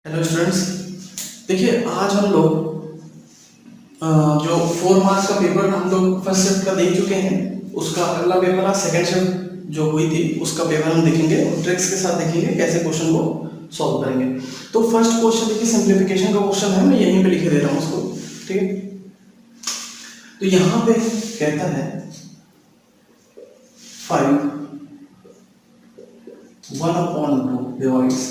Hello students, देखिए आज हम लोग जो 4 मार्क्स का पेपर हम लोग फर्स्ट शिफ्ट का देख चुके हैं, उसका अगला पेपर आज सेकंड शिफ्ट जो हुई थी उसका पेपर हम देखेंगे और ट्रिक्स के साथ देखेंगे कैसे क्वेश्चन को सॉल्व करेंगे। तो फर्स्ट क्वेश्चन देखिए सिंप्लीफिकेशन का क्वेश्चन है, मैं यहीं पे लिखे दे रहा हूँ उसको, ठीक है। तो यहाँ पे कहता है 5 1/2 डिवाइड्स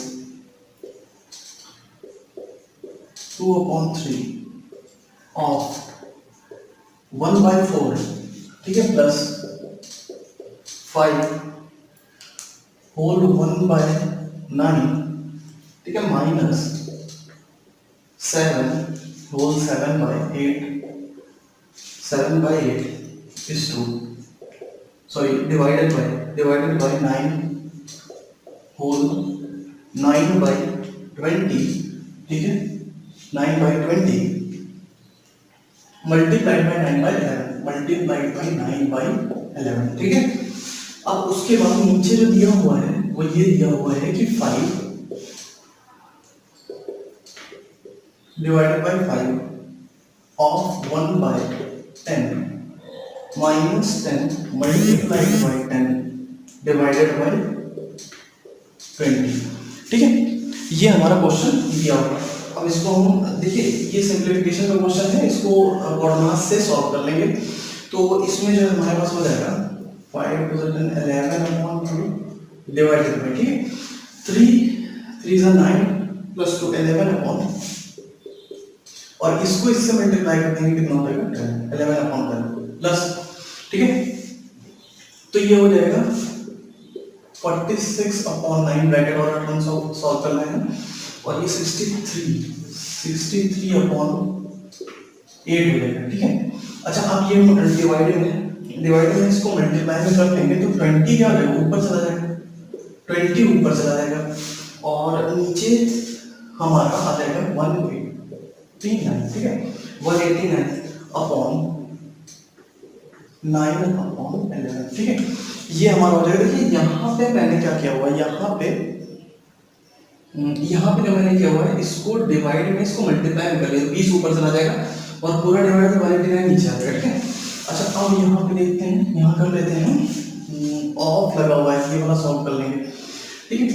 2/3 ऑफ 1/4, ठीक है, प्लस 5 होल 1/9, ठीक है, minus 7 whole 7/8 is to divided by 9 whole 9/20, ठीक है, 9/20 मल्टीप्लाइड बाय 9/11, ठीक है। अब उसके बाद नीचे जो दिया हुआ है वो ये दिया हुआ है कि 5 divided by 5 of 1/10 minus 10 multiplied by 10 divided by 20, ठीक है। ये हमारा क्वेश्चन दिया हुआ है। अब इसको हम देखिए, ये सिंप्लीफिकेशन का क्वेश्चन है, इसको बॉडमास से सॉल्व कर लेंगे। तो इसमें जो हमारे पास हो जाएगा 5 × 11/2 डिवाइडेड बाय, ठीक है, 3 × 9 + 2 11/, और इसको इससे मल्टीप्लाई कर देंगे, कितना हो जाएगा 10 11/10 प्लस, ठीक है। तो ये हो जाएगा 46/9 ब्रैकेट और हम सॉल्व कर रहे हैं, और ये 63/8 हो जाएगा, ठीक है। अच्छा, अब ये डिवाइडेड में इसको मल्टीप्लाई में कर लेंगे तो 20 क्या हो जाएगा, ऊपर चला जाएगा, 20 ऊपर चला जाएगा, और नीचे हमारा आ जाएगा 189, ठीक है, 189/9/11, ठीक है। ये हमारा हो जाएगा। देखिए यहाँ पे मैंने क्या किया हुआ है, यहाँ पे जो मैंने किया हुआ है, इसको डिवाइड में इसको मल्टीप्लाई में कर लिया, 20 ऊपर चला जाएगा और पूरा डिवाइड 189 नीचे आ जाएगा, ठीक है। अच्छा, अब यहाँ पे देखते हैं, यहाँ कर लेते हैं, ऑफ लगा हुआ है, ये वाला सॉल्व कर लेंगे, ठीक है।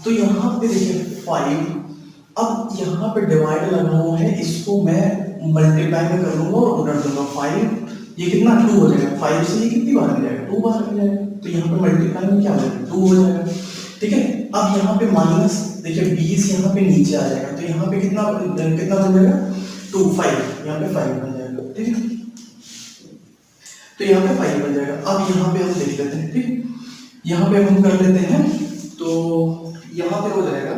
तो यहाँ पे देखिए 5, अब यहाँ पे डिवाइड लगा हुआ है, इसको मैं मल्टीप्लाई में कर लूंगा और उलट दूंगा, 5 ये कितना 2 हो जाएगा, 5 से ये कितनी बार मिल जाएगा, 2 बार मिल जाएगा, तो यहाँ पे मल्टीप्लाई में क्या हो जाएगा 2 हो जाएगा, ठीक है। अब यहाँ पे माइनस देखिए 20 यहाँ पे नीचे आ जाएगा, तो यहाँ पे कितना बन जाएगा 2 5, यहाँ पे 5 बन जाएगा, ठीक है। तो यहाँ पे 5 बन जाएगा। अब यहाँ पे हम देख लेते हैं, ठीक है, यहाँ पे हम कर लेते हैं, तो यहाँ पे हो जाएगा,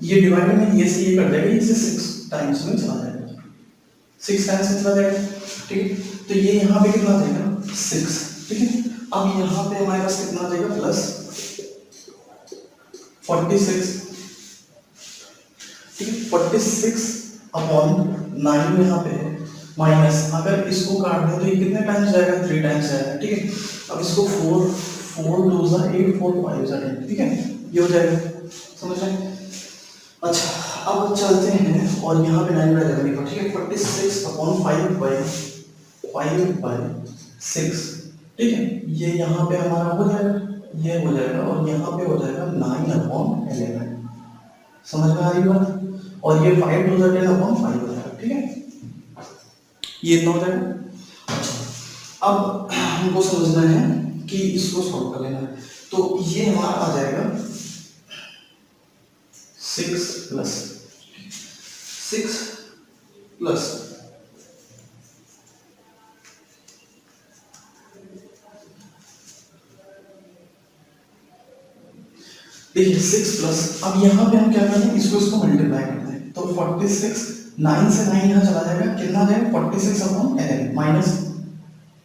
ये डिवाइड में ये से ये कर जाएगा, इसे 6 टाइम्स में चला जाएगा, 6 टाइम्स में चला जाएगा, ठीक है। तो ये यहाँ पे कितना आ जाएगा 6, ठीक है। अब यहाँ पे हमारे पास कितना आ जाएगा प्लस 46, ठीक है, 46/9 यहाँ पे है, माइनस अगर इसको काट दें तो ये कितने टाइम्स जाएगा, 3 टाइम्स जाएगा, ठीक है। अब इसको 4 2 8 4 5 10, ठीक है, ये हो जाएगा, समझ रहे। अच्छा, अब चलते हैं और यहाँ पे 9 रह जाएगा, ठीक है, 46/5/6, ठीक है, ये यहाँ पे हमारा हो जाएगा, ये हो जाएगा, और यहाँ पे हो जाएगा 9/11, समझ में आ रही बात, और ये 5 2 10/5 हो जाएगा, ठीक है, ये इतना हो जाएगा। अच्छा, अब हमको समझना है कि इसको सॉल्व कर लेना है, तो ये हमारा आ जाएगा 6 प्लस देखिए 6 प्लस, अब यहाँ पे हम क्या करें, इसको मल्टीप्लाई करते हैं, तो 46 9 से 9 यहाँ चला जाएगा, कितना आ जाएगा 46/11 माइनस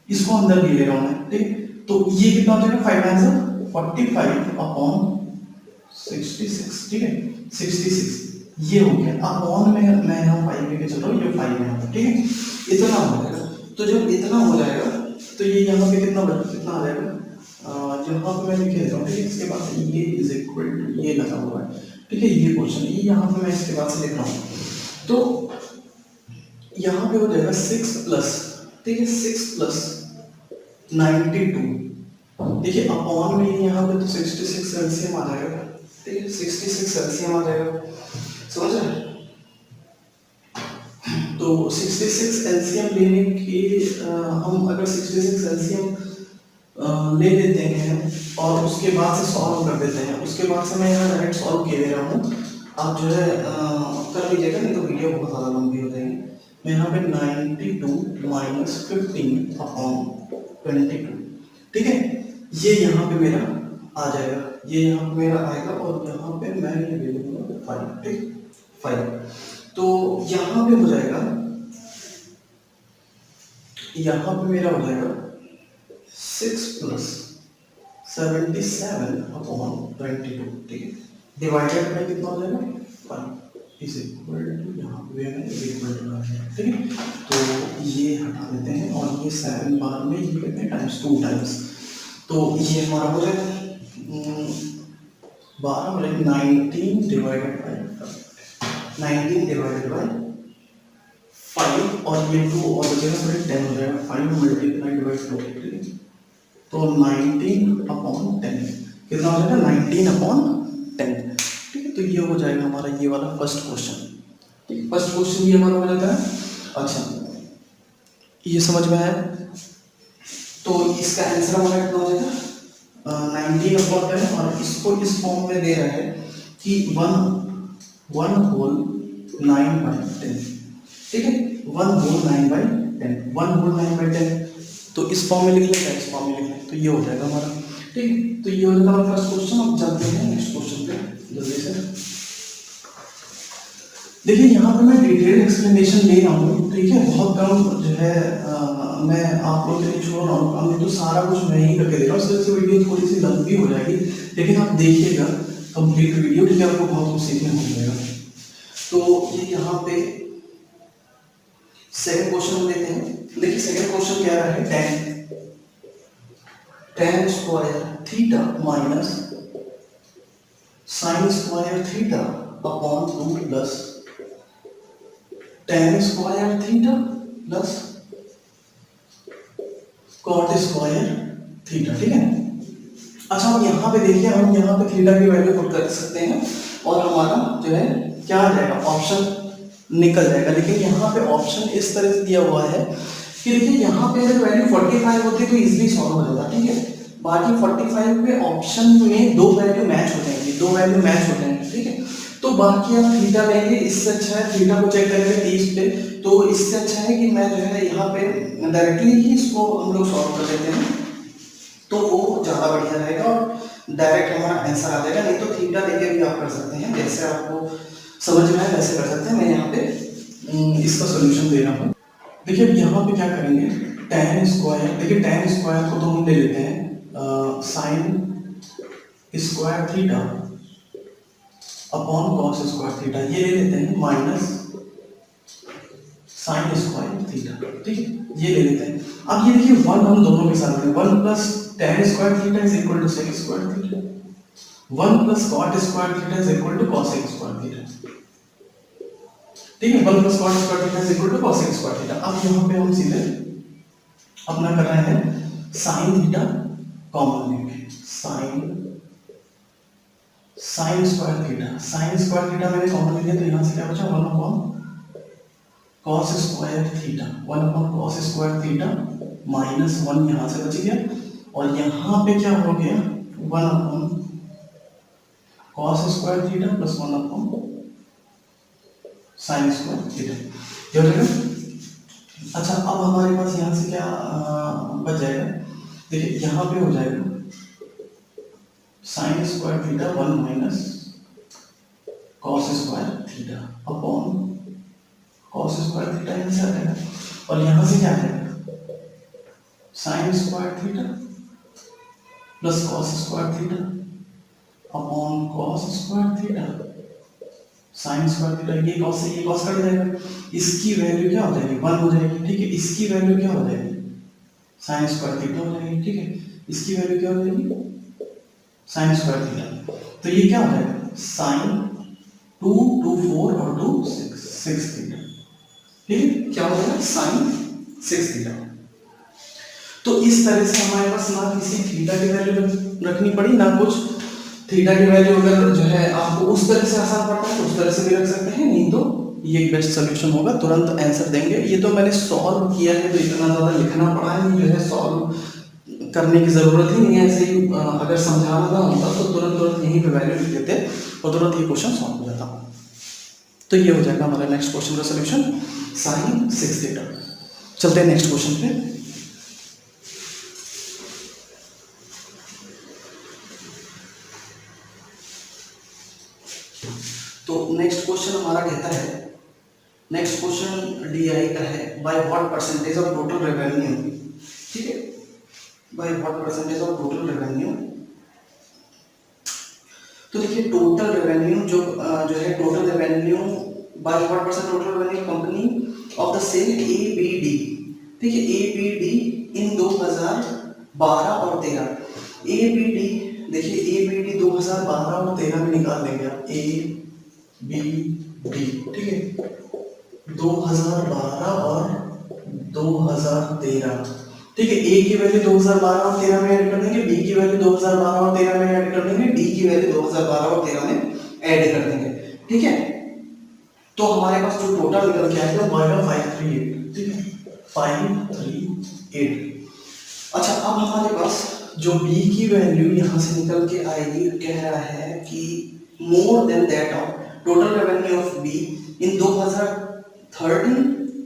इसको अंदर भी ले रहा हूँ मैं, ठीक, तो ये कितना हो जाएगा 5 9 से 45/66, ठीक है, 66 ये हो गया। अपॉन में मैं यहाँ 5 लेके चल रहा हूँ, ये 5 है, ठीक है, इतना हो जाएगा। तो जब इतना हो जाएगा तो ये यहाँ पे कितना आ जाएगा यहाँ पे मैं लिख दे रहा हूँ, ठीक है। इसके बाद से ये इज इक्वल टू ये लगा हुआ है, ठीक है। ये क्वेश्चन ये यहाँ पे मैं इसके बाद से लिख रहा हूँ, तो यहाँ पे हो जाएगा 6 प्लस, ठीक है, 6 प्लस 92, देखिए अपॉन में यहाँ पे तो 66 एलसीएम आ जाएगा, ठीक है, 66 एलसीएम आ जाएगा, समझ रहे हैं। तो 66 एलसीएम लेने के हम अगर 66 एलसीएम ले लेते हैं और उसके बाद से सॉल्व कर देते हैं, उसके बाद से मैं यहाँ डायरेक्ट सॉल्व किए दे रहा हूँ, आप जो है कर लीजिएगा, नहीं तो वीडियो बहुत ज़्यादा लंबी हो जाएगी। मैं यहाँ पे 92 माइनस 15 अपॉन 22, ठीक है, ये यहाँ पे मेरा आ जाएगा, ये यहाँ पे मेरा आएगा, और यहाँ पे मैं ये ले लूँगा 5, ठीक, 5। तो यहाँ पे हो जाएगा, यहाँ पे मेरा हो जाएगा 6 प्लस 77 अपॉन 22, ठीक है, डिवाइडेड बाय कितना हो जाएगा 5 इज इक्वल टू, यहाँ पे इज इक्वल टू आ जाएगा, ठीक है। तो ये हटा देते हैं और ये 7 बार में ये करते हैं टाइम्स 2 टाइम्स, तो ये हमारा हो जाएगा 12 मतलब 19 डिवाइडेड बाय 5, और ये 2 और बचेगा फिर 10 हो जाएगा, 5 मल्टीप्लाइड बाय 2, ठीक है। तो 19 अपॉन 10 कितना हो जाएगा 19 अपॉन 10, ठीक है। तो ये हो जाएगा हमारा ये वाला फर्स्ट क्वेश्चन, ठीक, फर्स्ट क्वेश्चन ये हमारा हो जाता है। अच्छा, ये समझ में आया, तो इसका आंसर हमारा कितना हो जाएगा 19 अपॉन 10, और इसको इस फॉर्म में दे रहा है कि 1 होल 9/10, ठीक है, 1 होल 9/10, 1 होल 9/10, तो इस फॉर्म में लिख लेंगे, इस फॉर्म में लिख लें, तो ये हो जाएगा हमारा, ठीक है। तो ये हो जाएगा हमारा फर्स्ट क्वेश्चन। अब चलते हैं नेक्स्ट क्वेश्चन पे जल्दी से। देखिए यहाँ पे मैं डिटेल एक्सप्लेनेशन ले रहा हूँ, ठीक है, बहुत कम जो है मैं आप लोगों के लिए छोड़ रहा हूँ, हम तो सारा कुछ मैं ही करके दे रहा हूँ, इस वजह से वीडियो थोड़ी सी लंबी हो जाएगी, लेकिन आप देखिएगा कंप्लीट वीडियो, ठीक है, आपको बहुत कुछ सीखने को मिलेगा। तो ये यहाँ पे सेकंड क्वेश्चन लेते हैं। देखिए सेकंड क्वेश्चन क्या रहा है, tan square theta minus sin square theta upon 2 plus tan square theta plus cot square theta, ठीक है। अच्छा, हम यहाँ पे देखिए, हम यहाँ पे थीटा की वैल्यू पुट कर सकते हैं और हमारा जो है क्या आ जाएगा, ऑप्शन निकल जाएगा। लेकिन यहाँ पे ऑप्शन इस तरह से दिया हुआ है कि देखिए यहाँ पे अगर वैल्यू 45 होती है तो इजीली सॉल्व हो जाता, ठीक है। बाकी 45 पे ऑप्शन में 2 वैल्यू मैच हो जाएंगी, 2 वैल्यू मैच हो जाएंगी, ठीक है। तो बाकी हम थीटा लेंगे, इससे अच्छा है थीटा को चेक करेंगे 30 पे, तो इससे अच्छा है कि मैं जो है यहाँ पे डायरेक्टली ही इसको हम लोग सॉल्व कर देते हैं, तो वो ज़्यादा बढ़िया रहेगा और डायरेक्ट हमारा आंसर आ जाएगा। नहीं तो थीटा लेके भी आप कर सकते हैं, जैसे आपको समझ में आए वैसे कर सकते हैं। मैं यहाँ पे इसका सोल्यूशन दे रहा हूँ। देखिए अब यहाँ पे क्या करेंगे, tan स्क्वायर, देखिए tan स्क्वायर को तो हम ले लेते हैं sin square theta upon cos square theta, ये ले लेते हैं माइनस sin स्क्वायर थीटा, ठीक है, ये ले लेते हैं। अब ये देखिए 1 हम दोनों के साथ में 1 plus tan square theta is equal to sec square theta, 1 plus cot square theta is equal to cos square theta, ठीक है, 1 plus cot square theta is equal to cos square theta. अब यहाँ पे हम सीधे अपना कर रहे हैं sin थीटा कॉमन लेंगे, sin स्क्वायर थीटा मैंने कॉमन लिया, तो यहाँ से क्या बचा 1 upon cos square theta, 1 upon cos square theta minus 1 यहाँ से बच गया, और यहाँ पे क्या हो गया 1 upon cos square theta plus 1 upon sin square theta, ये हो जाएगा। अच्छा, अब हमारे पास यहाँ से क्या बच जाएगा, देखिए यहाँ पे हो जाएगा sin square theta 1 minus cos square theta upon cos square theta यहाँ से आ जाएगा, और यहाँ से क्या आएगा sin square theta plus cos square theta upon cos square theta sin square theta, ये cos से ये cos कट जाएगा, इसकी वैल्यू क्या हो जाएगी 1 हो जाएगी, ठीक है, इसकी वैल्यू क्या हो जाएगी sin स्क्वायर थीटा हो जाएगी, ठीक है। इसकी वैल्यू क्या हो जाएगी साइन स्क्वायर थीटा। तो ये क्या हो जाएगा साइन 2 2 4 और 2 6 6 थीटा। ठीक है, क्या हो जाएगा साइन 6 थीटा। तो इस तरह से हमारे पास ना किसी थीटा की वैल्यू रखनी पड़ी ना कुछ, थीटा की वैल्यू अगर जो है आपको उस तरह से आसान पड़ता है तो उस तरह से भी रख सकते हैं, नहीं तो ये एक बेस्ट सोल्यूशन होगा, तुरंत आंसर देंगे। ये तो मैंने सॉल्व किया है तो इतना ज़्यादा लिखना पड़ा है, जो है सॉल्व करने की ज़रूरत ही नहीं है। ऐसे ही अगर समझाना ना होता तो तुरंत तुरंत यहीं पे वैल्यू लिख देते और तुरंत ये क्वेश्चन सॉल्व हो जाता। तो ये हो जाएगा हमारा नेक्स्ट क्वेश्चन का सोल्यूशन साइन 6 थीटा। चलते हैं नेक्स्ट क्वेश्चन पे। तो नेक्स्ट क्वेश्चन हमारा कहता है, नेक्स्ट क्वेश्चन डीआई का है, by what percentage of total revenue. ठीक है, by what percentage of total revenue. तो देखिए टोटल रेवेन्यू जो है total revenue by what percent total revenue company of the sale A B D. ठीक है, एबीडी इन 2012 और 13। एबीडी देखिए एबीडी 2012 और 13 में निकाल लेंगे आप, ए बी डी। ठीक है, 2012 और 2013। ठीक है, ए की वैल्यू 2012 और 13 में ऐड कर देंगे, बी की वैल्यू 2012 और 13 में ऐड कर देंगे, डी की वैल्यू 2012 और 13 में ऐड कर देंगे। ठीक है, तो हमारे पास जो टोटल निकल के आएगा वो आएगा 538। ठीक है, 538। अच्छा, अब हमारे पास जो बी की वैल्यू यहाँ से निकल के आएगी, कह रहा है कि more than that of total revenue of B in 2013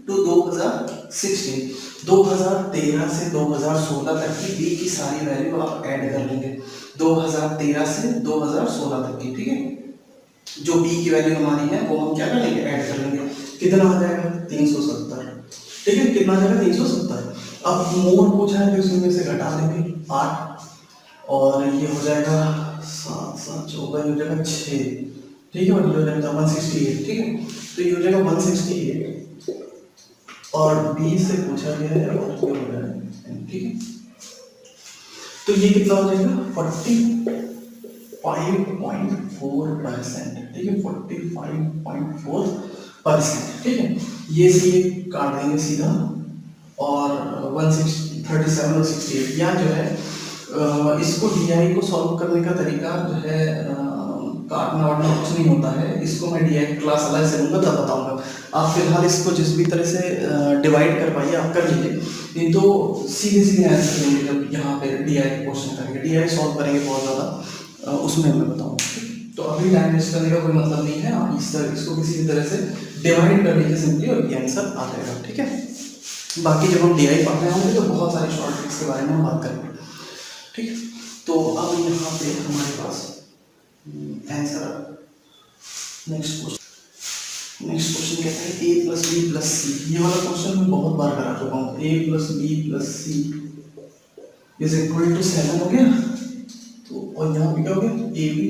to 2016। 2013 से 2016 तक की बी की सारी वैल्यू आप ऐड कर लेंगे, 2013 से 2016 तक की। ठीक है, जो बी की वैल्यू हमारी है वो हम क्या कर लेंगे ऐड कर लेंगे। कितना आ जाएगा 370। ठीक है, कितना आ जाएगा 370। अब मोर पूछा है तो इसमें से घटा देंगे 8 और ये हो जाएगा 7 7 14 हो जाएगा 6। ठीक है, मतलब हो जाएगा 168। ठीक है, तो ये हो जाएगा 168 और बी से पूछा गया है और ये हो जाएगा। ठीक है, तो ये कितना हो जाएगा 45.4%। ठीक है, 45.4%। ठीक है, ये से ये काट देंगे सीधा और 137 और 68 यहाँ जो है इसको डीआई को सॉल्व करने का तरीका जो है काटना वाटना कुछ नहीं होता है। इसको मैं डीआई क्लास अलग से लूँगा तब बताऊँगा। आप फिलहाल इसको जिस भी तरह से डिवाइड कर पाइए आप कर लीजिए, नहीं तो सीधे सीधे आंसर देंगे जब यहाँ पे डीआई क्वेश्चन करेंगे, डीआई सॉल्व करेंगे बहुत ज़्यादा, उसमें मैं बताऊँगा। तो अभी टाइम वेस्ट करने का कोई मतलब नहीं है, आप इस तरह इसको किसी तरह से डिवाइड कर लीजिए सिंपली और ये आंसर आ जाएगा। ठीक है, बाकी जब हम डीआई पढ़ रहे होंगे तो बहुत सारे शॉर्ट ट्रिक्स के बारे में हम बात करेंगे। ठीक है, तो अब यहाँ पे हमारे पास आंसर नेक्स्ट क्वेश्चन कहता है a प्लस बी प्लस सी। ये वाला क्वेश्चन मैं बहुत बार करा चुका हूँ। a plus B plus C is equal to 7 हो गया, तो और यहाँ पे क्या हो गया A B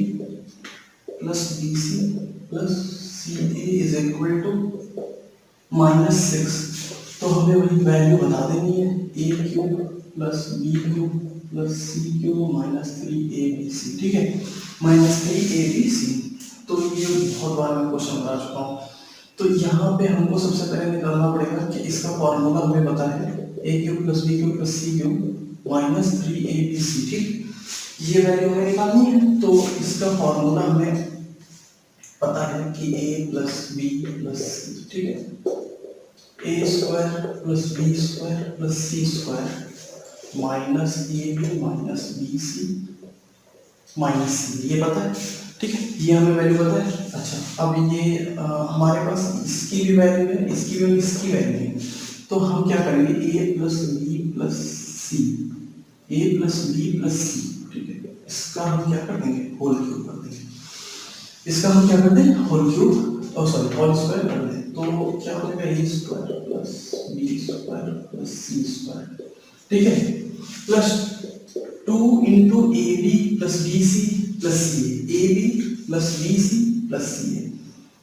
plus B C plus C A is equal to -6। तो हमें वही वैल्यू बता देनी है, A cube plus B cube plus C cube minus 3abc। ठीक है, -3abc। तो ये बहुत बार मैं क्वेश्चन बता चुका हूँ। तो यहाँ पे हमको सबसे पहले निकालना पड़ेगा कि इसका फॉर्मूला हमें पता है A cube plus B cube plus C cube minus 3abc। ठीक, ये वैल्यू हमें निकालनी है। तो इसका फॉर्मूला हमें पता है कि a plus B plus C. ठीक है, A square plus B square plus C square minus A B minus B C minus C, ये पता है। ठीक है, ये हमें वैल्यू पता है। अच्छा, अब ये हमारे पास इसकी भी वैल्यू है, इसकी भी इसकी वैल्यू है। तो हम क्या करेंगे a plus B plus C, A plus B plus C. ठीक है, इसका हम क्या कर देंगे होल क्यूब कर देंगे, इसका हम क्या कर दें होल क्यूब और सॉरी होल स्क्वायर कर दें। तो क्या हो जाएगा A square plus B square plus C square. ठीक है, plus 2 into A B plus B C plus C A B plus B C plus C A.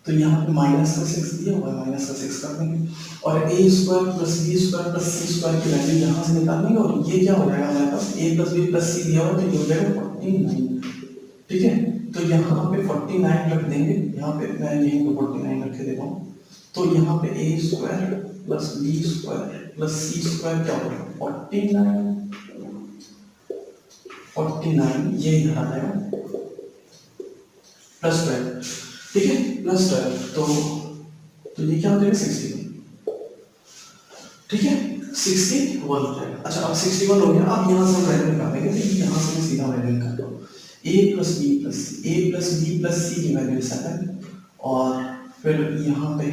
तो यहाँ पे माइनस का 6 दिया हुआ है, माइनस का 6 कर देंगे और A square plus B square plus C square की वैल्यू यहाँ से निकाल देंगे और ये क्या हो जाएगा हमारे पास ए प्लस बी प्लस सी दिया हुआ है तो ये हो जाएगा 49। ठीक है, तो यहाँ पे 49 रख देंगे, यहाँ पे मैं यहीं पे 49 रख के देता हूँ। तो यहाँ पे A square plus B square plus C square क्या होगा 49 ये इधर आ जाएगा प्लस 12। ठीक है, प्लस 12 तो ये क्या हो जाएगा 61। ठीक है, 61 हो जाएगा। अच्छा अब 61 हो गया, अब यहाँ से हम वैल्यू निकालेंगे तो यहाँ से मैं सीधा वैल्यू निकालता हूँ a plus B plus C की वैल्यू 7 और फिर यहाँ पे A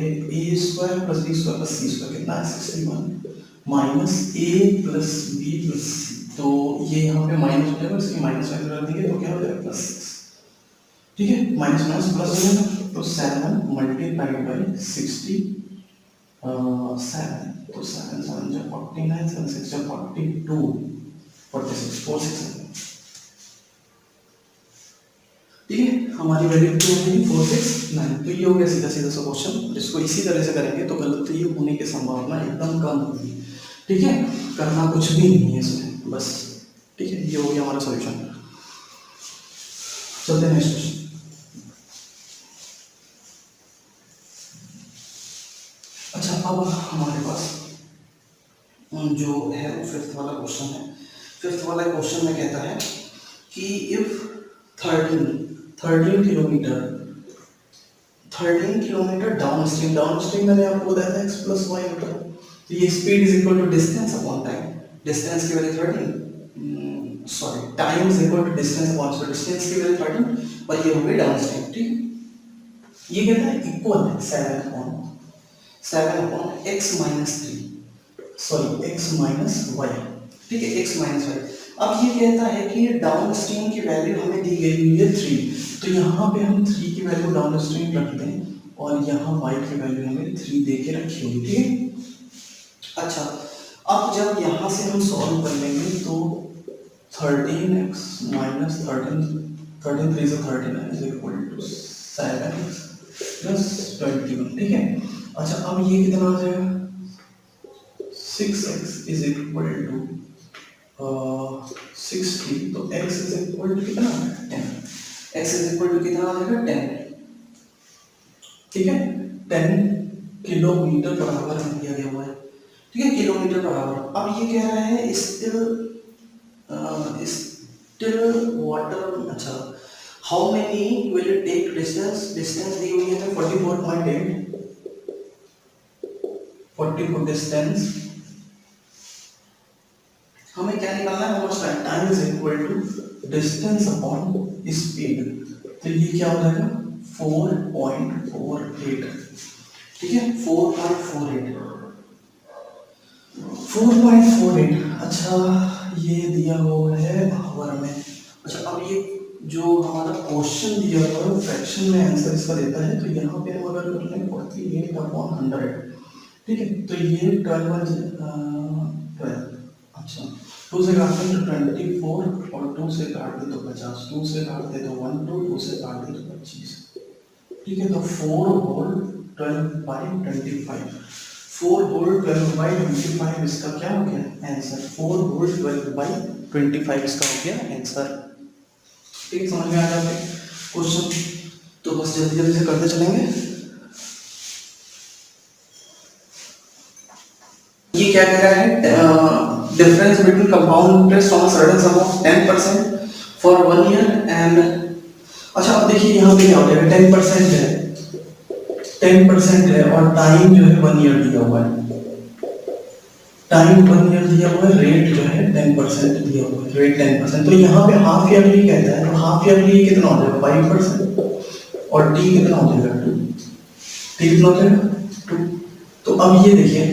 square plus B square plus C square कितना है 61 minus A plus B plus C, तो ये यहाँ पे माइनस हो जाएगा, इसकी माइनस वैल्यू रख देंगे तो क्या हो जाएगा प्लस 6। ठीक है, माइनस माइनस प्लस हो जाएगा तो 7 मल्टीप्लाइड बाई 60 7 तो 7 7 जो 49 7 6 जो 42 46 46। ठीक है, हमारी वैल्यू कितनी हो गई 469। तो ये हो गया सीधा सीधा सा क्वेश्चन, जिसको इसी तरह से करेंगे तो गलती होने की संभावना एकदम कम होगी। ठीक है, करना कुछ भी नहीं है इसमें बस। ठीक है, ये हो गया हमारा सॉल्यूशन। चलते हैं नेक्स्ट क्वेश्चन। अच्छा अब हमारे पास जो है वो फिफ्थ वाला क्वेश्चन है। फिफ्थ वाला क्वेश्चन में कहता है कि इफ 13 किलोमीटर डाउनस्ट्रीम मैंने आपको बताया था x प्लस वाई होता है, तो ये speed is equal to distance upon time. Distance की value 13 sorry time is equal to distance upon speed, distance की वैल्यू 13 और ये हो गई डाउनस्ट्रीम। ठीक, ये कहता है इक्वल है 7 upon x minus 3 sorry x minus Y. ठीक है, x माइनस वाई। अब ये कहता है कि डाउन स्ट्रीम की वैल्यू हमें दी गई हुई है 3, तो यहाँ पे हम 3 की वैल्यू डाउन स्ट्रीम रख दें और यहाँ y की वैल्यू हमें 3 दे के रखी होगी। ठीक है, अच्छा अब जब यहाँ से हम सॉल्व कर लेंगे तो 13x माइनस 13 3 से 39 is equal to 7x plus 21। ठीक है, अच्छा अब ये कितना आ जाएगा 6x इज इक्वल टू 60, तो x इज इक्वल टू कितना 10, x इज इक्वल टू कितना आ जाएगा 10। ठीक है, 10 किलोमीटर पर आवर हमें दिया गया हुआ है। ठीक है, किलोमीटर पर आवर। अब ये कह रहा है स्टिल वाटर, अच्छा how many will it take distance दी हुई है 44.8 44 डिस्टेंस। हमें क्या निकालना है, time is equal to distance upon speed, तो ये क्या हो जाएगा 4.48। ठीक है, 4.48। अच्छा ये दिया हुआ है आवर में। अच्छा अब ये जो हमारा क्वेश्चन दिया हुआ है फ्रैक्शन में आंसर इसका देता है, तो यहाँ पे हम अगर कर लें 48 अपॉन 100। ठीक है, तो ये 12 अच्छा 2 से काट दे तो 24 और 2 से काट दे तो 50, 2 से काट दे तो 1 2 से काट दे तो 25। ठीक है, तो 4 होल 12 बाई 25, 4 होल 12 बाई 25 इसका क्या हो गया आंसर, 4 होल 12 बाई 25 इसका हो गया आंसर। ठीक है, समझ में आ जाता है क्वेश्चन, तो बस जल्दी जल्दी से करते चलेंगे। ये क्या कह रहा है, difference between compound interest on a certain sum of 10% for 1 year and अच्छा अब देखिए यहाँ पे क्या हो जाएगा 10% है और टाइम जो है 1 ईयर दिया हुआ है, टाइम 1 ईयर दिया हुआ है, रेट जो है 10% दिया हुआ है, रेट 10%। तो यहाँ पे हाफ ईयरली कहता है, तो हाफ ईयरली कितना हो जाएगा 5% और टी कितना हो जाएगा 2, टी कितना हो जाएगा 2। तो अब ये देखिए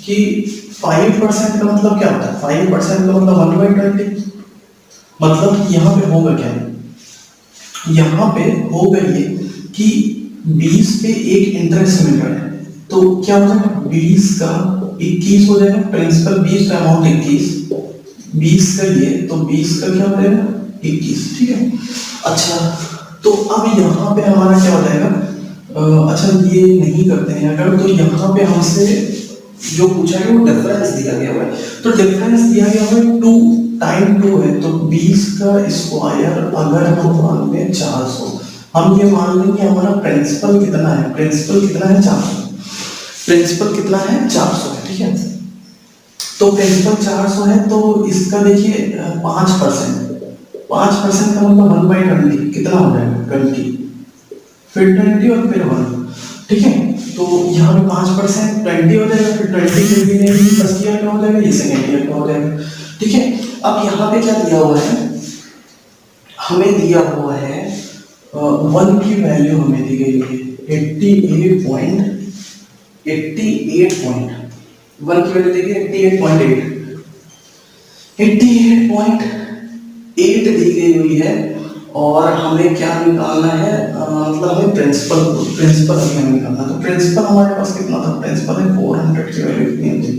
कि 5% का मतलब क्या होता है, 5% का मतलब 1/20, मतलब यहाँ पे होगा क्या, यहाँ पे होगा ये कि 20 पे एक इंटरेस्ट मिल रहा है, तो क्या हो जाएगा 20 का 21 हो जाएगा, प्रिंसिपल 20 का अमाउंट 21 का ये, तो 20 का क्या हो जाएगा 21। ठीक है, अच्छा तो अब यहाँ पे हमारा क्या हो जाएगा अच्छा ये नहीं करते हैं अगर, तो यहाँ पे हमसे जो पूछा है वो डिफरेंस दिया गया हुआ है, तो डिफरेंस दिया गया हुआ है 2 टाइम 2 है, तो 20 का स्क्वायर अगर हम मान लें 400, हम ये मान लें कि हमारा प्रिंसिपल कितना है, प्रिंसिपल कितना है 400, प्रिंसिपल कितना है 400 है, ठीक है। तो प्रिंसिपल 400 है, तो इसका देखिए 5%, 5% का मतलब 1/20 कितना हो जाएगा 20, फिर 20 और फिर 1, ठीक है। तो यहाँ पे 5% 20 हो जाएगा, फिर 20 के भी नहीं, फर्स्ट ईयर का हो जाएगा, ये सेकेंड ईयर का हो जाएगा, ठीक है। अब यहाँ पे क्या दिया हुआ है, हमें दिया हुआ है 1 की वैल्यू हमें दी गई है 1 की वैल्यू देखिए 88.8 दी गई हुई है, और हमें क्या निकालना है, मतलब हमें प्रिंसिपल हमें निकालना है। तो प्रिंसिपल हमारे पास कितना था, प्रिंसिपल है 400 की वैल्यू कितनी होती है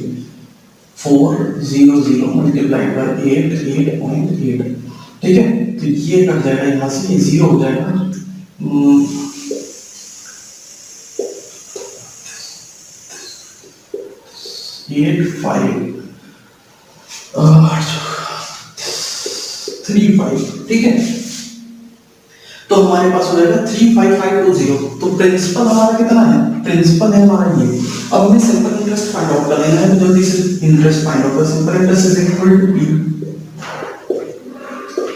400 मल्टीप्लाइड बाय 8, ठीक है। तो ये कट जाएगा यहाँ से, ये 0 हो जाएगा, 8535, ठीक है। तो हमारे पास हो जाएगा 35520। तो प्रिंसिपल हमारा कितना है, प्रिंसिपल है हमारा ये। अब हमें सिंपल इंटरेस्ट फाइंड आउट कर लेना है, तो जल्दी से इंटरेस्ट फाइंड आउट कर। Simple interest is equal to P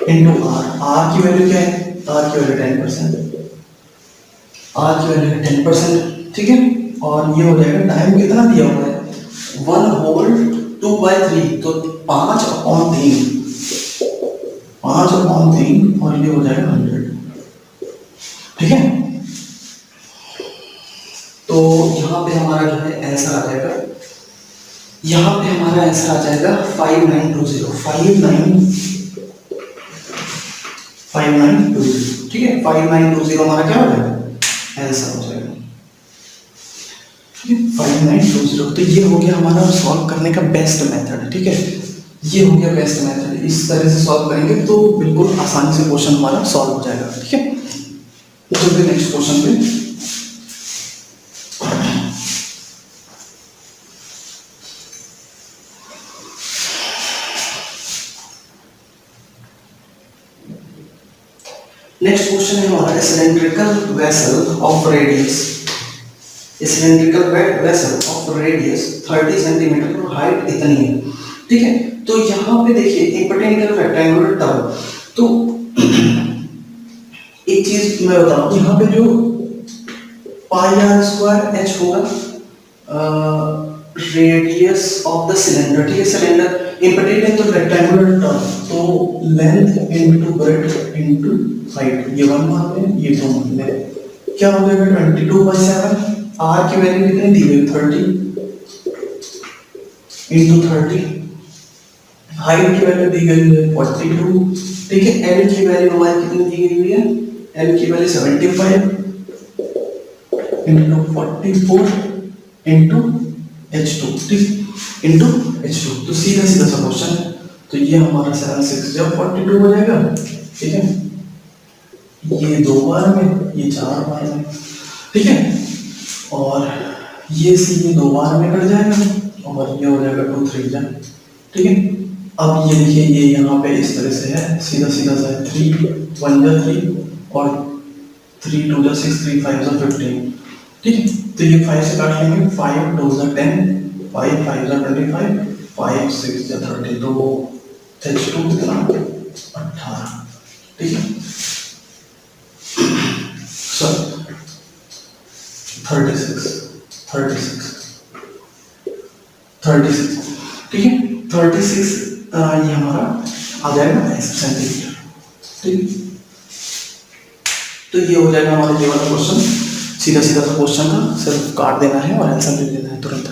into R। R की वैल्यू क्या है, R की वैल्यू 10%, R की वैल्यू 10%, ठीक है। और ये हो जाएगा, टाइम कितना दिया हुआ है 1/2/3, तो 5/3, 5/3, और ये हो जाएगा 100, ठीक है। तो यहाँ पे हमारा जो है आंसर आ जाएगा, यहाँ पे हमारा आंसर आ जाएगा 5920, ठीक है। 5920 हमारा क्या हो जाएगा, आंसर हो जाएगा, ठीक है 5920। तो ये हो गया हमारा सॉल्व करने का बेस्ट मेथड, ठीक है। ये हो गया बेस्ट मेथड, इस तरह से सॉल्व करेंगे तो बिल्कुल आसानी से क्वेश्चन हमारा सॉल्व हो जाएगा, ठीक है। चलते नेक्स्ट क्वेश्चन पे। नेक्स्ट क्वेश्चन है हमारा, cylindrical vessel of radius, cylindrical vessel of radius 30 centimetre और हाइट इतनी है, ठीक है। तो यहाँ पे देखिए इम्पोर्टेंट रेक्टेंगुलर टर्म, तो एक चीज मैं बता रहा हूँ, यहाँ पे जो πr² h होगा रेडियस ऑफ द सिलेंडर, ठीक है। सिलेंडर इम्पोर्टेंट है तो रेक्टेंगुलर टर्म, तो length into breadth into height, ये 1 मान लें, ये 2 मान लें, क्या हो जाएगा 22/7। r की वैल्यू कितनी दी गई 30 इनटू 30, हाइट की वैल्यू दी गई है 42, ठीक है। l की वैल्यू हमारी कितनी दी गई हुई है, l की वैल्यू 75 इनटू 44 इनटू h2, ठीक, इनटू h2। तो सीधा सीधा सा क्वेश्चन है, तो ये हमारा 7 6 जब 42 हो जाएगा, ठीक है। ये 2 बार में, ये 4 बार में, ठीक है। और ये सी ये 2 बार में कट जाएगा, और ये हो जाएगा 2 3 जा, ठीक है। अब ये देखिए, ये यहाँ पे इस तरह से है, सीधा सीधा सा 3 1 जा 3 और 3 2 जा 6 3 5 जा 15, ठीक है। तो ये 5 से काट लेंगे, 5 2 जा 10, 5 5 जा 25, 5 6 जा 30, तो h2 कितना 18, ठीक है। सर 36, ठीक है। 36 ये हमारा आ जाएगा सेंटीमीटर, ठीक। तो ये हो जाएगा हमारा ये वाला क्वेश्चन, सीधा सीधा सा क्वेश्चन था, सिर्फ काट देना है और आंसर लिख देना है तुरंत,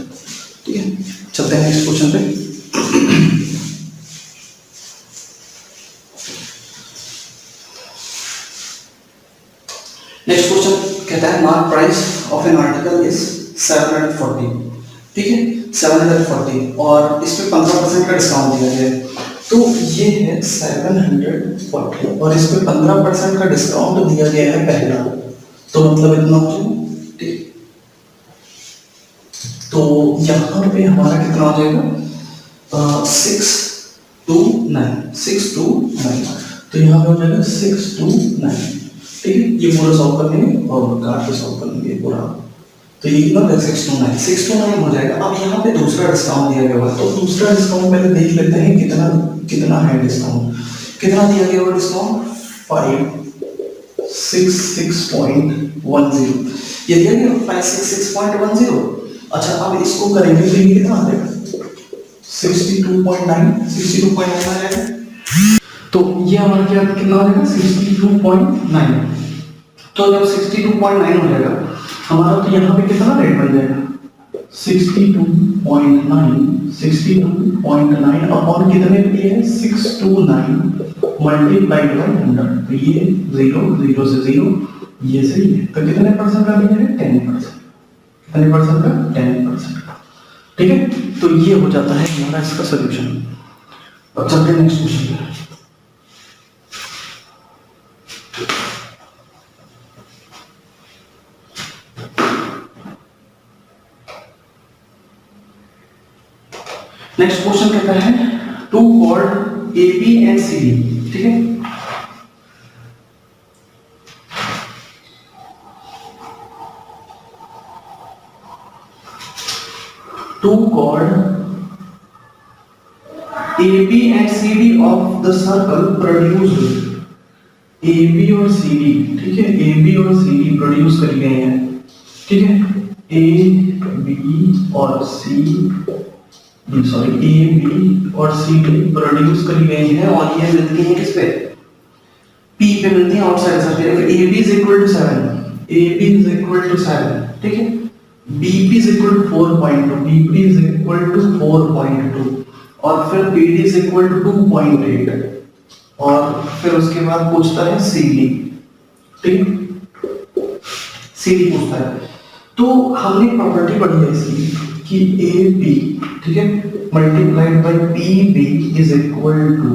ठीक है। चलते हैं नेक्स्ट क्वेश्चन पे। नेक्स्ट क्वेश्चन कहता है mark price of an article is 740, ठीक है 740, और इस पे 15% का डिस्काउंट दिया गया है। तो ये है 740 और इस पे 15% का डिस्काउंट दिया गया है पहला, तो मतलब इतना हो तो यहाँ पे हमारा कितना हो जाएगा 6 to 9 तो यहाँ पे हो जाएगा 6 to 9। ठीक है, ये पूरा सॉल्व कर लेंगे और काट के सॉल्व कर लेंगे पूरा। तो ये कितना है 6 to 9 हो जाएगा। अब यहाँ पे दूसरा डिस्काउंट दिया गया हुआ है, तो दूसरा डिस्काउंट पहले देख लेते हैं कितना कितना है डिस्काउंट। कितना दिया गया हुआ डिस्काउंट 566.10 ये दिया गया 566.10। अच्छा अब इसको करेंगे तो ये कितना आ जाएगा 62.9 आ जाएगा। तो ये हमारा क्या कितना हो जाएगा 62.9। तो जब 62.9 हो जाएगा हमारा, तो यहाँ पे कितना रेट बन जाएगा 62.9 अपॉन कितने पे है 629 मल्टीप्लाइड बाय 100। तो ये 0 से 0 ये सही है। तो कितने परसेंट का लिया है 10%। कितने परसेंट का 10%। ठीक है, तो ये हो जाता है हमारा इसका सोल्यूशन। अब चलते हैं नेक्स्ट क्वेश्चन पे। नेक्स्ट क्वेश्चन कहता है two chord A B and C D. ठीक है, two chord A B and C D of the circle produced A B और सी डी। ठीक है, ए बी और सी डी प्रोड्यूस कर गए हैं। ठीक है, ए बी और सी सॉरी ए बी और सी डी प्रोड्यूस करी गई है और ये मिलती है किस पे पी पे मिलती है outside circle. A B is equal to 7, A B is equal to 7। ठीक है, B P is equal to 4.2, B P is equal to 4.2 और फिर B D is equal to 2.8 और फिर उसके बाद पूछता है सी डी। ठीक, सी डी पूछता है। तो हमने प्रॉपर्टी पढ़ी है इसकी कि ए बी, ठीक है, multiplied by P B is equal to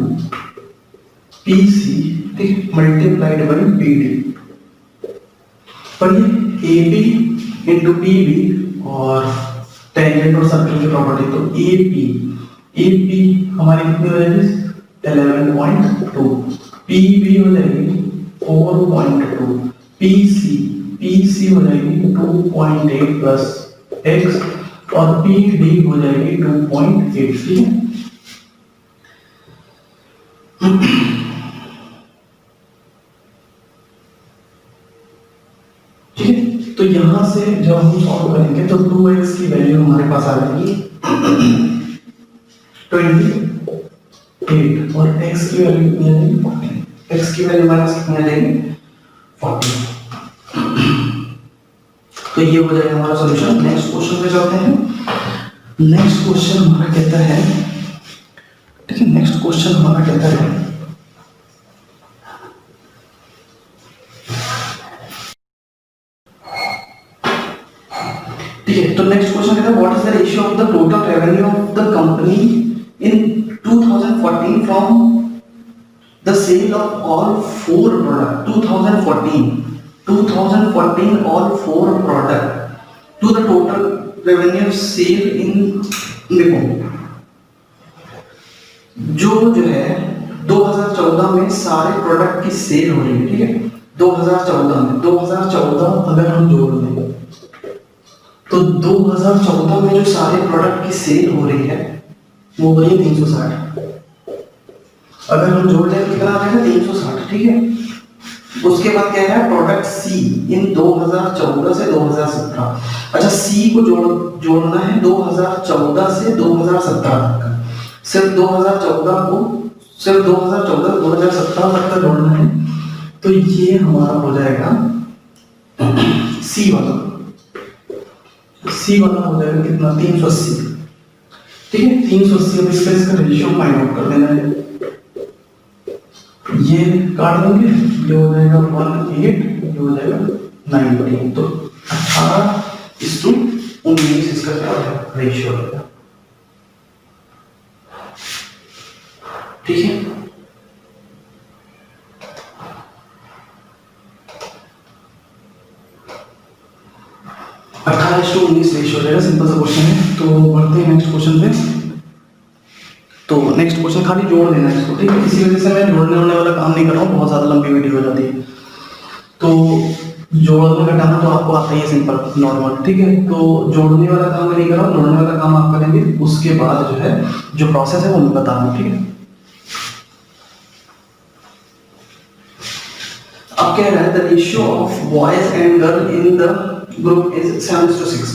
P C, ठीक, मल्टीप्लाइड बाय पी डी। पर ये A B into P B और टेंजेंट और सर्कल की प्रॉपर्टी, तो ए पी हमारी कितनी हो जाएगी 11.2, पी बी हो जाएगी 4.2, पी सी हो जाएगी 2.8 प्लस एक्स और पी डी हो जाएगी 2.8। ठीक है, ठीक है, तो यहां से जब हम सॉल्व करेंगे तो 2x की वैल्यू हमारे पास आ जाएगी 28 और x की वैल्यू कितनी आ जाएगी 14। x की वैल्यू हमारे पास कितनी आ जाएगी 14। तो ये हो जाएगा हमारा सॉल्यूशन। नेक्स्ट क्वेश्चन पे चलते हैं। नेक्स्ट क्वेश्चन हमारा कहता है, ठीक है, नेक्स्ट क्वेश्चन हमारा कहता है ठीक है, तो नेक्स्ट क्वेश्चन कहता है what is the ratio of the total revenue of the company in 2014 from the sale of all four product 2014 all four product to the total revenue sale in। देखो जो है 2014 में सारे प्रोडक्ट की cell हो रही है। ठीक है, 2014 अगर हम जोड़ दें तो 2014 में जो सारे प्रोडक्ट की सेल हो रही है वो हो रही है 360। अगर हम जोड़ दें कितना आ जाएगा 360। ठीक है, उसके बाद क्या है प्रोडक्ट सी इन 2014 से 2017। अच्छा, सी को जोड़ना है 2014 से 2017 तक का, सिर्फ 2014 2017 तक का जोड़ना है। तो ये हमारा हो जाएगा सी वाला हो जाएगा कितना 380। ठीक है, 380। अब इसका रेशियो फाइंड आउट कर देना है। ये काट देंगे, ये हो जाएगा 18, ये हो जाएगा 19। तो 18:19 इसका क्या है रेशियो होगा। ठीक है, 18:19 रेशियो हो जाएगा, सिंपल सा क्वेश्चन है। तो बढ़ते हैं नेक्स्ट क्वेश्चन पे। तो नेक्स्ट क्वेश्चन खाली जोड़ देना है इसको, ठीक है। इसी वजह से मैं जोड़ने वाला काम नहीं कर रहा हूँ, बहुत ज़्यादा लंबी वीडियो हो जाती है। तो जोड़ना घटाना तो आपको आता ही है, सिंपल नॉर्मल, ठीक है। तो जोड़ने वाला काम मैं नहीं कर रहा हूँ, जोड़ने वाला काम आप करेंगे, उसके बाद जो है जो प्रोसेस है वो मैं बता रहा हूँ, ठीक है। अब कह रहा है the ratio of boys and girl in the group is 7:6,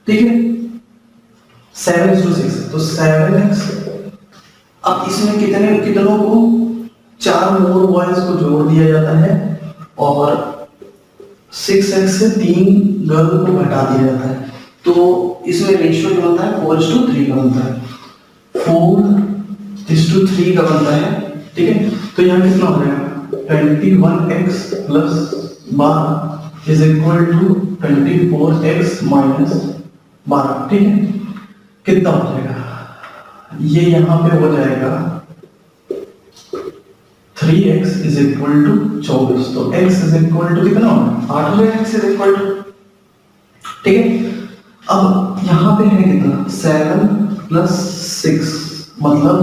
ठीक है, 7:6। तो 7x, अब इसमें कितनों को 4 मोर बॉयज को जोड़ दिया जाता है और 6x से 3 गर्ल को घटा दिया जाता है। तो इसमें रेशियो जो बनता है 4:3 का बनता है, 4:3 का बनता है, ठीक है। तो यहाँ कितना हो जाएगा, 21x plus 12 is equal to 24x minus 12, ठीक है। कितना हो जाएगा, ये यहाँ पे हो जाएगा 3x इज इक्वल टू 24। तो x इज इक्वल टू कितना होगा, 8 हो जाएगा, x इज इक्वल टू, ठीक है। अब यहाँ पे है कितना, 7 प्लस 6 मतलब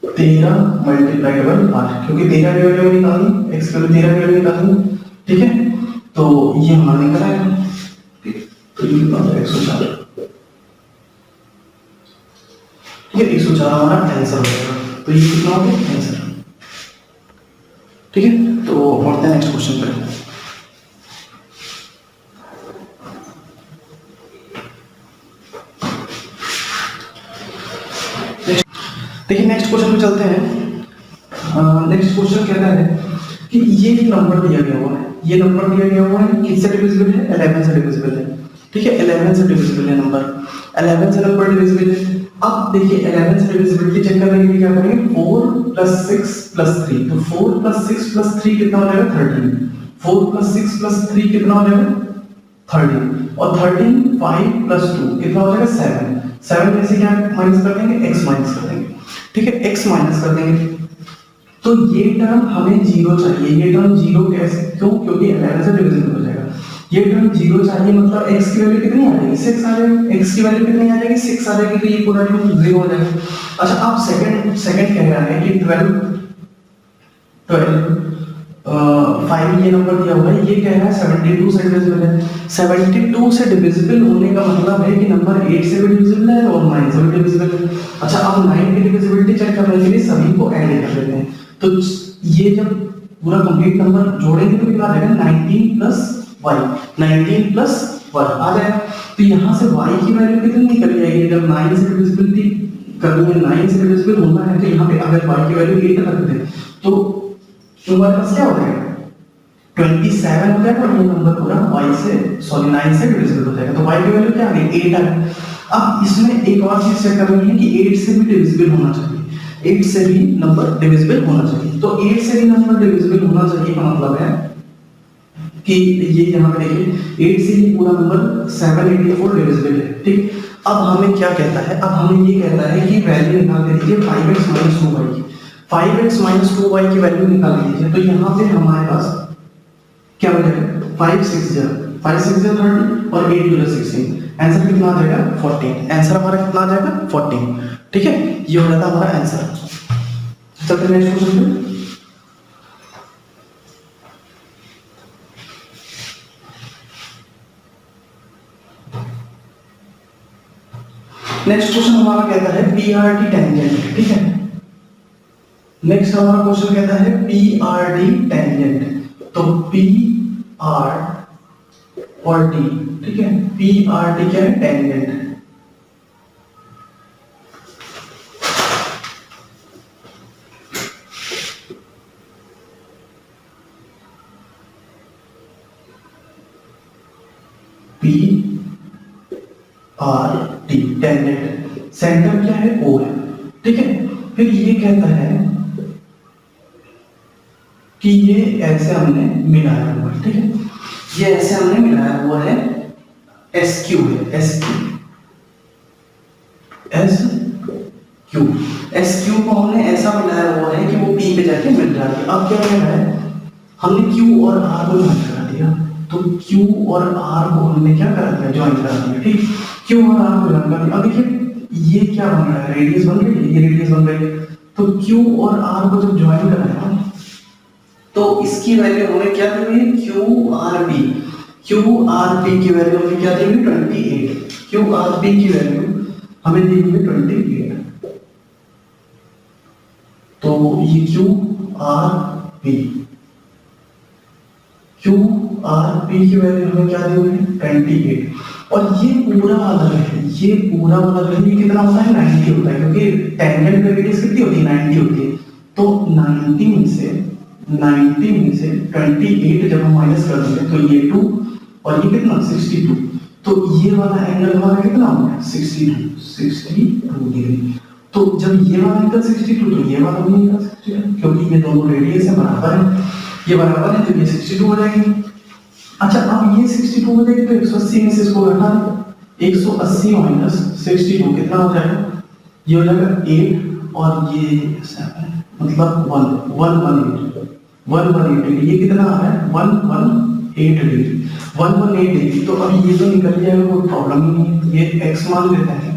13 मल्टीप्लाइड बाई 8, क्योंकि 13 की वैल्यू निकालनी, x की वैल्यू 13 की वैल्यू निकालनी, ठीक है। तो ये हमारा निकल आएगा, तो ये कितना हो जाएगा 104, ठीक है। 104 हमारा आंसर हो जाएगा। तो ये कितना हो गया आंसर, ठीक है। तो बढ़ते हैं नेक्स्ट क्वेश्चन पे। देखिए नेक्स्ट क्वेश्चन पे चलते हैं। नेक्स्ट क्वेश्चन कहता है कि ये नंबर दिया गया हुआ है, ये नंबर दिया गया हुआ है, किससे डिविजिबल है, 11 से डिविजिबल है, ठीक है। 11 से डिविजिबल है नंबर, 11 से नंबर डिविजिबल है। अब देखिए 11 से डिविजिबिलिटी चेक करने के लिए क्या करेंगे, 4 + 6 + 3। तो 4 + 6 + 3 कितना हो जाएगा, 13। 4 + 6 + 3 कितना हो जाएगा, 13। और 13 5 + 2 कितना हो जाएगा, 7। 7 में से क्या माइनस कर देंगे, x माइनस कर देंगे, ठीक है, x माइनस कर देंगे। तो ये टर्म हमें 0 चाहिए। ये टर्म 0 कैसे, क्यों, क्योंकि 11 से डिविजिबल हो जाएगा। ये टर्म 0 चाहिए, मतलब x की वैल्यू कितनी आ जाएगी, 6 आ जाएगी। x की वैल्यू कितनी आ जाएगी, 6 आ जाएगी। तो ये पूरा टर्म 0 हो जाएगा। अच्छा, अब सेकंड कह रहा है कि 12 5 ये नंबर दिया हुआ है, ये कह रहा है 72 से डिविजिबल है। 72 से डिविजिबल होने का मतलब है कि नंबर 8 से भी डिविजिबल है और 9 से भी डिविजिबल है। अच्छा, अब 9 की डिविजिबिलिटी चेक करने के लिए सभी को ऐड कर लेते हैं। तो ये जब पूरा कंप्लीट नंबर जोड़ेंगे तो कितना आ जाएगा, 19 + y, 19 + 1 आ जाएगा। तो यहाँ से y की वैल्यू कितनी निकल जाएगी, जब 9 से डिविजिबिलिटी करनी है, 9 से डिविजिबल होना है, तो यहाँ पे अगर y की वैल्यू 8 रख दें तो हमारे पास क्या हो जाएगा, 27 हो जाएगा। और ये नंबर पूरा 9 से डिविजिबल हो जाएगा। तो y की वैल्यू क्या आ गई, 8 आ गई। अब इसमें एक और चीज चेक करनी है कि 8 से भी डिविजिबल होना चाहिए, 8 से भी नंबर डिविजिबल होना चाहिए। तो 8 से भी नंबर डिविजिबल होना चाहिए का मतलब है कि ये यहाँ पे देखिए 8 से ही पूरा नंबर 784 डिविजिबल है, ठीक। अब हमें क्या कहता है, अब हमें ये कहता है कि वैल्यू निकाल के दीजिए 5x - 2y की। 5x - 2y की वैल्यू निकाल दीजिए। तो यहाँ पे हमारे पास क्या हो जाएगा, 5 6 0 30 और 8 2 16। आंसर कितना आ जाएगा, 14। आंसर हमारा कितना आ जाएगा, 14, ठीक है। ये हो जाता है हमारा आंसर। चलते हैं नेक्स्ट क्वेश्चन पे। नेक्स्ट क्वेश्चन हमारा कहता है PRD टेंजेंट, ठीक है। नेक्स्ट हमारा क्वेश्चन कहता है PRD टेंजेंट। तो PR और D, ठीक है। PRD क्या है, टेंजेंट। PRD टेंजेंट, सेंटर क्या है, O है, ठीक है। फिर ये कहता है कि ये ऐसे हमने मिलाया हुआ है, ठीक है। ये ऐसे हमने मिलाया हुआ है, SQ है, SQ को हमने ऐसा मिलाया हुआ है कि वो P पे जाके मिल जाती है। अब क्या कह रहा है, हमने Q और R को ज्वाइन करा दिया। तो Q और R को हमने क्या करा दिया, ज्वाइन करा दिया, ठीक। Q और R को ज्वाइन कर दिया। अब देखिए ये क्या बन रहा है, रेडियस बन रही है, ये रेडियस बन रही है। तो Q और R को जब ज्वाइन कराया तो इसकी वैल्यू हमें क्या दी हुई है, QRP। QRP की वैल्यू हमें क्या दी हुई है, 28। QRP की वैल्यू हमें दी हुई है 28। तो ये QRP की वैल्यू हमें क्या दी हुई है, 28। और ये पूरा वाला जो है, ये पूरा वाला जो है, ये कितना होता है, 90 होता है, क्योंकि टेंजेंट रेडियस कितनी होती है, 90 होती है। तो 90 में से 28 जब हम माइनस कर देंगे तो ये 2 और ये कितना, 62। तो ये वाला एंगल हमारा कितना हो गया, 62 डिग्री। तो जब ये वाला एंगल 62 तो ये वाला भी एंगल 62, क्योंकि ये दोनों रेडियस है, बराबर है, ये बराबर है, तो ये 62 हो जाएगी। अच्छा अब ये 62 हो जाएगी तो 180 में से इसको घटा दें, 180 माइनस 62 कितना हो जाएगा, ये हो जाएगा 8 और ये 7, मतलब 118 डिग्री। ये कितना आ रहा है, 118 डिग्री, 118 डिग्री। तो अब ये तो निकल जाएगा, कोई प्रॉब्लम ही नहीं, ये x मान लेते हैं।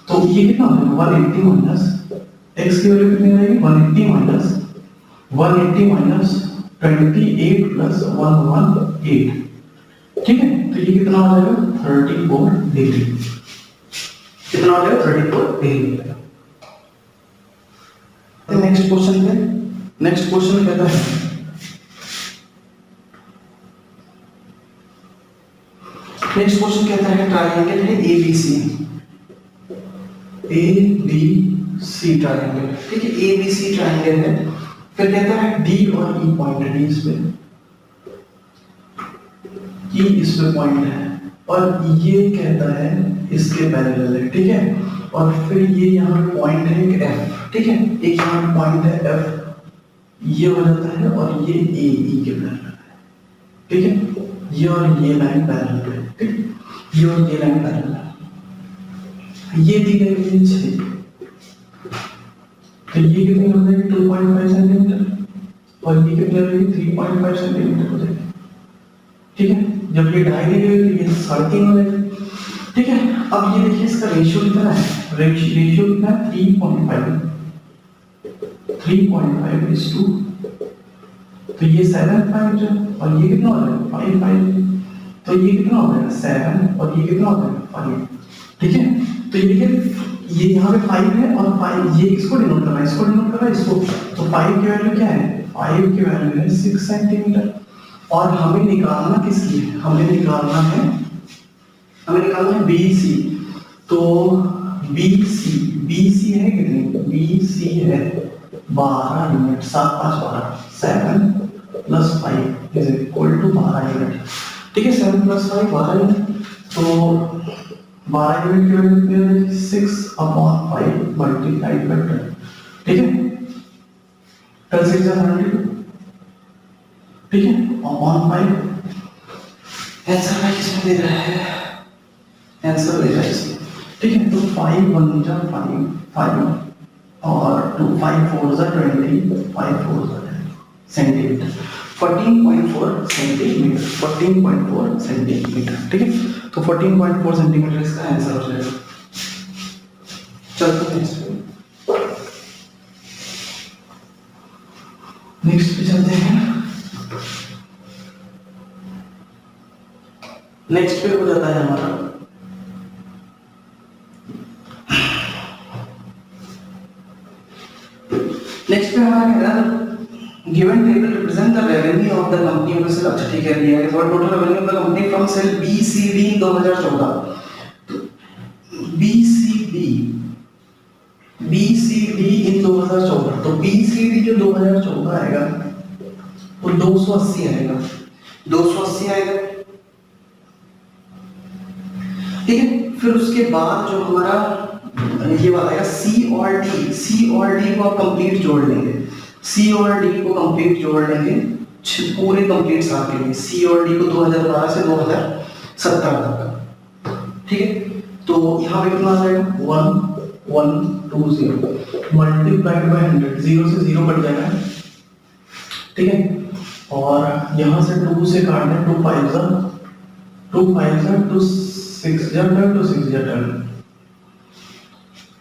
तो ये कितना हो जाएगा, 180 माइनस x की वैल्यू कितनी आएगी, 180 माइनस 28 प्लस 118, ठीक है। तो ये कितना हो जाएगा, 34 डिग्री। कितना हो जाएगा, 34 डिग्री। नेक्स्ट क्वेश्चन पे, नेक्स्ट क्वेश्चन कहता है ट्रायंगल है ABC ट्रायंगल, ठीक है, ABC ट्रायंगल है। फिर कहता है D और E पॉइंट है, इसमें पॉइंट है, और ये कहता है इसके पैरेलल है, ठीक है। और फिर ये यहाँ पॉइंट है एक F, ठीक है, एक यहाँ पॉइंट है F, ये हो जाता है, और ये AE के पैरेलल है, ठीक है। ये और ये लाइन पैरेलल है, ठीक है, ये और ये लाइन पैरेलल है। ये दी गई है 6, तो ये कितनी हो जाएगी, 2.5 सेंटीमीटर, और ये कितनी हो जाएगी, 3.5 सेंटीमीटर हो जाएगी, ठीक है। जब ये ढाई दी गई तो ये 3.5 हो जाएगी, ठीक है। अब ये देखिए इसका रेशियो कितना है, रेशियो कितना है, 3.5 इज टू, तो ये 7.5 जो, और ये कितना हो जाएगा, 5, तो ये कितना हो जाएगा 7, और ये कितना हो जाएगा 5, ठीक है। तो ये देखिए ये यहाँ पे 5 है, और 5 ये इसको डिनोट कर रहा है, इसको डिनोट कर रहा है, इसको। तो 5 की वैल्यू क्या है, 5 की वैल्यू है 6 सेंटीमीटर। और हमें निकालना किसकी है, हमें निकालना है BC। तो BC है कितनी, BC है 12 unit, 7 5 12, 7 plus 5 is equal to 12 unit, ठीक है। 7 प्लस 5 12 यूनिट, तो 12 यूनिट की वैल्यू कितनी हो जाएगी, 6/5 मल्टीप्लाइड बाय 10, ठीक है। 10 6 72, ठीक है, अपॉन 5। आंसर में किसमें दे रहा है, आंसर दे रहा है इसमें, ठीक है। तो 5 1 जा 5 और 2 5 4 जा 20, 5 4 जा 10 सेंटीमीटर, 14.4 सेंटीमीटर, 14.4 सेंटीमीटर, ठीक है। तो 14.4 सेंटीमीटर इसका आंसर हो जाएगा। चलते हैं नेक्स्ट पे चलते हैं। नेक्स्ट पे हो जाता है हमारा given table represent the revenue of the company of sale, अच्छा ठीक है, दिया है total revenue of the company from sale BCD in 2014। तो BCD इन 2014, तो BCD जो 2014 आएगा वो 280 आएगा, 280 आएगा, ठीक है। फिर उसके बाद जो हमारा ये वाला आएगा C और D को आप कंप्लीट जोड़ लेंगे, C और D को कंप्लीट जोड़ लेंगे पूरे कंप्लीट साल के लिए, C और D को 2012 से 2017 तक, ठीक है। तो यहाँ पे कितना आ जाएगा 1120 मल्टीप्लाइड बाय 100, 0 से 0 कट जाएगा, ठीक है। और यहाँ से 2 से काटना है, 2 5 जा 2 5 जा 2 6 जा 12 2 6 जा 12।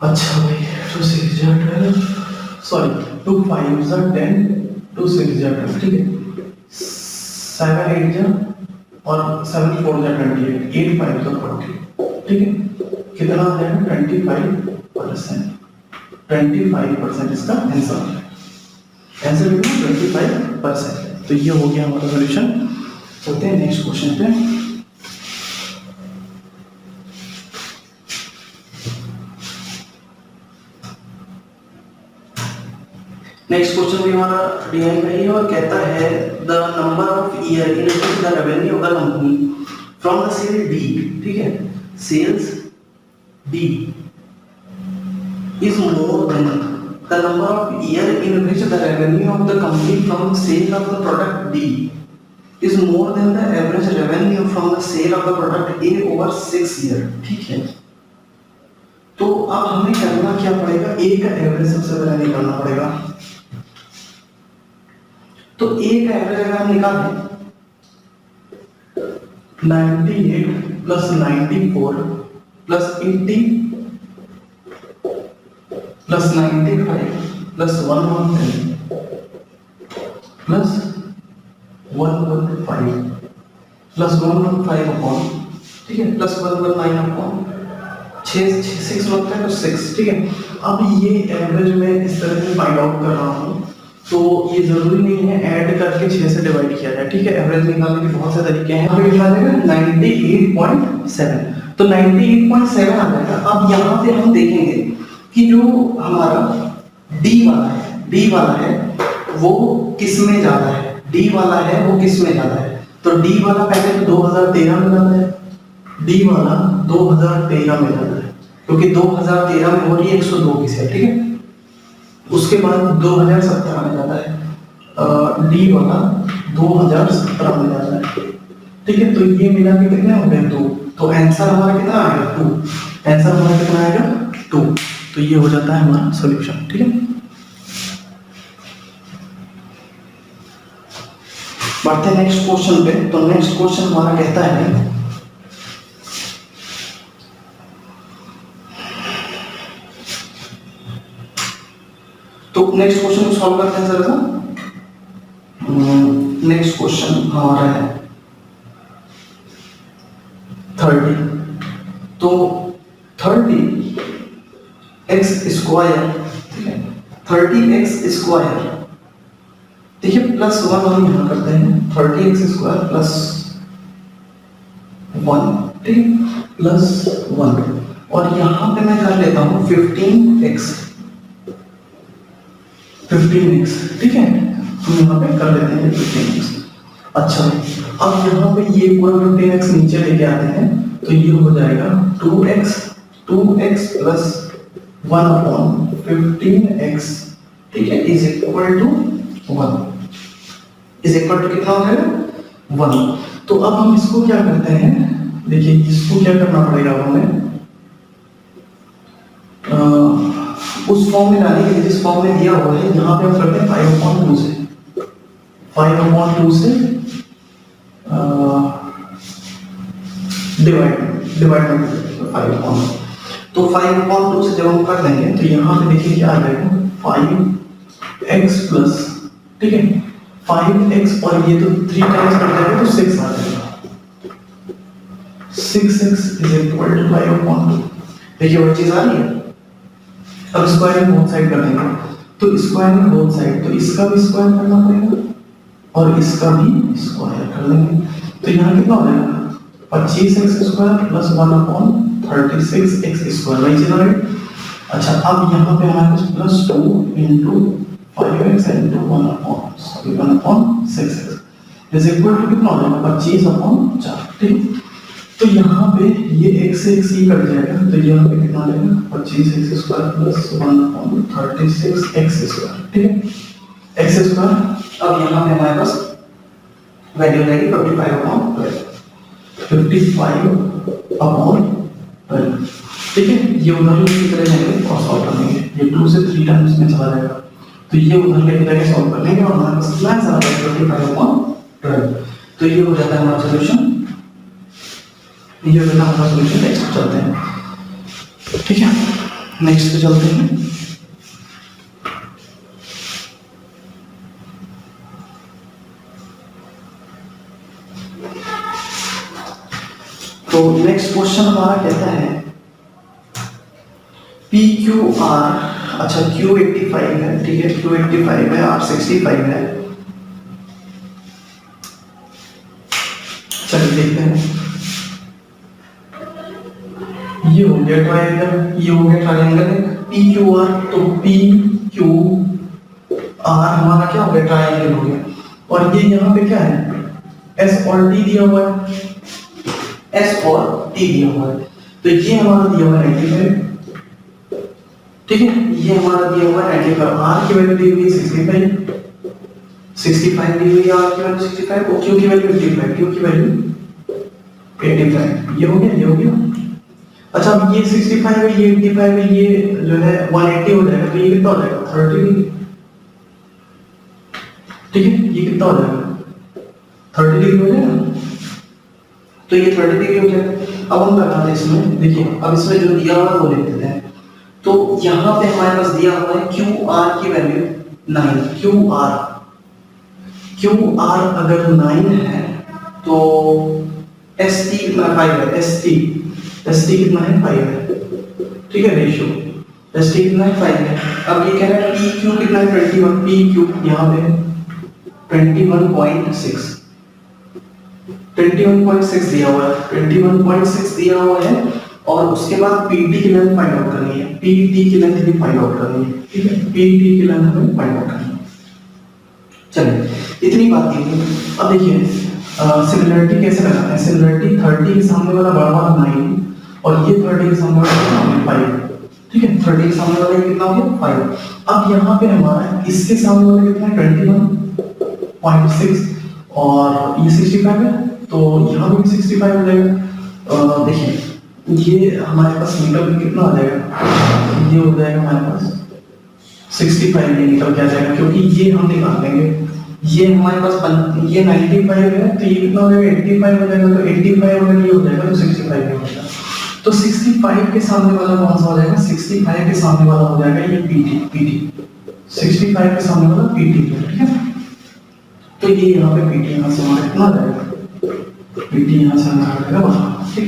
अच्छा भाई 2 6 जा 12 सॉरी 2 5 जा 10 2 6 जा 12 ठीक है। 7 8 जा और 7 4 जा 28 8 5 जा 40 ठीक है। कितना आ जाएगा 25%। 25% इसका आंसर है। आंसर कितना 25%। तो ये हो गया हमारा सॉल्यूशन। चलते हैं नेक्स्ट क्वेश्चन पे। नेक्स्ट क्वेश्चन भी हमारा डिजाइन का ही है और कहता है the number of year in which the revenue of the company from the sale D, ठीक है, sales D is more than the number of year in which the revenue of the company from sale of the product D is more than the average revenue from the sale of the product A over 6 year, ठीक है। तो अब हमें करना क्या पड़ेगा, A का average सबसे पहले निकालना पड़ेगा। तो A का एवरेज अगर हम निकालें 98 plus 94 plus 80 plus 95 plus 110 plus 115 plus 115 upon, ठीक है, प्लस 119 अपॉन 6 होता है तो 6, ठीक है। अब ये एवरेज में इस तरह से फाइंड आउट कर रहा हूँ, तो ये जरूरी नहीं है ऐड करके 6 से डिवाइड किया जाए, ठीक है। एवरेज निकालने के बहुत से तरीके हैं। हमें कितना देगा 98.7, तो 98.7 आ जाएगा। अब यहाँ पे हम देखेंगे कि जो हमारा D वाला है वो किस में ज्यादा है, D वाला है वो किस में ज्यादा है। तो D वाला पहले तो 2013 में ज्यादा है, D वाला 2013 में ज्यादा है क्योंकि 2013 में हो रही है 102 की सेल, ठीक है। उसके बाद 2017 में ज्यादा है, D वाला 2017 में ज्यादा है, ठीक है। तो ये मिला के कितने हो गए 2, तो आंसर हमारा कितना आएगा 2, आंसर हमारा कितना आएगा 2। तो ये हो जाता है हमारा सॉल्यूशन, ठीक है। बढ़ते हैं नेक्स्ट क्वेश्चन पे। तो नेक्स्ट क्वेश्चन हमारा कहता है तो नेक्स्ट क्वेश्चन को सॉल्व करते हैं जरा। नेक्स्ट क्वेश्चन हमारा है 30। तो 30 एक्स स्क्वायर, ठीक है, 30x स्क्वायर, ठीक है, प्लस 1 हम यहाँ करते हैं 30x स्क्वायर प्लस 1, ठीक, प्लस 1 और यहाँ पे मैं कर लेता हूँ 15x, ठीक है। हम यहाँ पे कर लेते हैं 15x। अच्छा अब यहाँ पे ये पूरा 15x नीचे लेके आते हैं तो ये हो जाएगा 2x प्लस 1 अपॉन 15x, ठीक है, is equal to 1, is equal to कितना हो जाएगा 1। तो अब हम इसको क्या करते हैं, देखिए इसको क्या करना पड़ेगा हमें उस फॉर्म में लाने के लिए जिस फॉर्म में दिया हुआ है। यहाँ पे हम करते हैं 5/2 से, 5/2 से डिवाइड 5/2। तो 5/2 से जब हम कर देंगे तो यहाँ पे देखिए क्या आ जाएगा 5x प्लस, ठीक है, 5x और ये तो 3 टाइम्स कर जाएगा तो 6 आ जाएगा। 6x is equal to 5/2। देखिए वो चीज आ रही है। अब स्क्वायर में बोथ साइड कर देंगे तो स्क्वायर में बोथ साइड, तो इसका भी स्क्वायर करना पड़ेगा और इसका भी स्क्वायर कर लेंगे। तो यहाँ कितना हो जाएगा 25x square plus 1/36x square, वही चीज आ रही। अच्छा अब यहाँ पे हमारे पास plus 2 into 5x into 1/6x is equal to कितना हो जाएगा 25/4, ठीक। तो यहाँ पे ये x से x ही कट जाएगा तो यहाँ पे कितना आ जाएगा 25x square plus 1/36x square, ठीक है, x स्क्वायर। अब यहाँ पे हमारे पास वैल्यू रहेगी 55/12, 55/12, ठीक है। ये उदाहरण की तरह जाएंगे और सॉल्व करेंगे। ये 2 से 3 टाइम्स में चला जाएगा तो ये उधर लेके जाके सॉल्व कर लेंगे और हमारे पास कितना आंसर आ जाएगा 25/12। तो ये हो जाता है हमारा सॉल्यूशन, ये हो जाता है हमारा सॉल्यूशन। नेक्स्ट चलते हैं, ठीक है, नेक्स्ट पे चलते हैं। तो नेक्स्ट क्वेश्चन हमारा कहता है पी क्यू आर, अच्छा क्यू 85 है, ठीक है, क्यू 85 है, आर 65 है। चलिए देखते हैं, ये हो गया ट्रायंगल, ये हो गया ट्रायंगल पी क्यू आर। तो पी क्यू आर हमारा क्या हो गया, ट्रायंगल हो गया। और ये यहाँ पे क्या है, एस और टी दिया हुआ है, एस और टी दिया हुआ है। तो ये हमारा दिया हुआ है 95, ठीक है, ये हमारा दिया हुआ है 95। आर की वैल्यू दी हुई है 65, 65 दी हुई है आर की वैल्यू 65 और क्यू की वैल्यू 85, क्यू की वैल्यू 85। ये हो गया, ये हो गया। अच्छा अब ये 65 है, ये 85 है, ये जो है 180 हो जाएगा। तो ये कितना हो जाएगा 30 डिग्री, ठीक है, ये कितना हो जाएगा 30 डिग्री हो जाएगा। तो ये 30 डिग्री हो जाएगा। अब हम लगाते हैं इसमें, देखिए अब इसमें जो दिया हुआ है वो लिख देते हैं। तो यहाँ पे हमारे पास दिया हुआ है क्यू आर की वैल्यू 9, क्यू आर अगर 9 है तो एस टी कितना 5 है, एस टी कितना है 5 है, ठीक है, रेशियो एस टी कितना है 5 है। अब ये कह रहा है पी क्यू कितना है 21, पी क्यू यहाँ पे 21.6 दिया हुआ है, 21.6 दिया हुआ है। और उसके बाद पीटी की लेंथ फाइंड आउट करनी है, पीटी की लेंथ भी फाइंड आउट करनी है, ठीक है, पीटी की लेंथ हमें फाइंड आउट करनी है। चलिए इतनी बात की थी। अब देखिए सिमिलरिटी कैसे लगाते हैं। सिमिलरिटी 30 के सामने वाला बड़ा वाला 9 और ये 30 के सामने वाला 5, ठीक है, 30 के सामने वाला कितना हो गया 5। अब यहाँ पे हमारा इसके सामने वाला कितना है 21.6 और ये 65 है, तो यहाँ भी 65 हो जाएगा। देखिए ये हमारे पास निकल के कितना आ जाएगा, ये हो जाएगा हमारे पास 65, ये निकल के आ जाएगा क्योंकि ये हम निकाल लेंगे। ये हमारे पास ये 95 है तो ये कितना हो जाएगा 85 हो जाएगा। तो 85 अगर ये हो जाएगा तो 65 भी हो जाएगा। तो 65 के सामने वाला कौन सा हो जाएगा, 65 के सामने वाला हो जाएगा ये पीटी 65 के सामने वाला पीटी, ठीक है। तो ये यहाँ पे पीटी यहाँ से हमारा कितना आ जाएगा, पीटी यहाँ से हमारा आ जाएगा 12, ठीक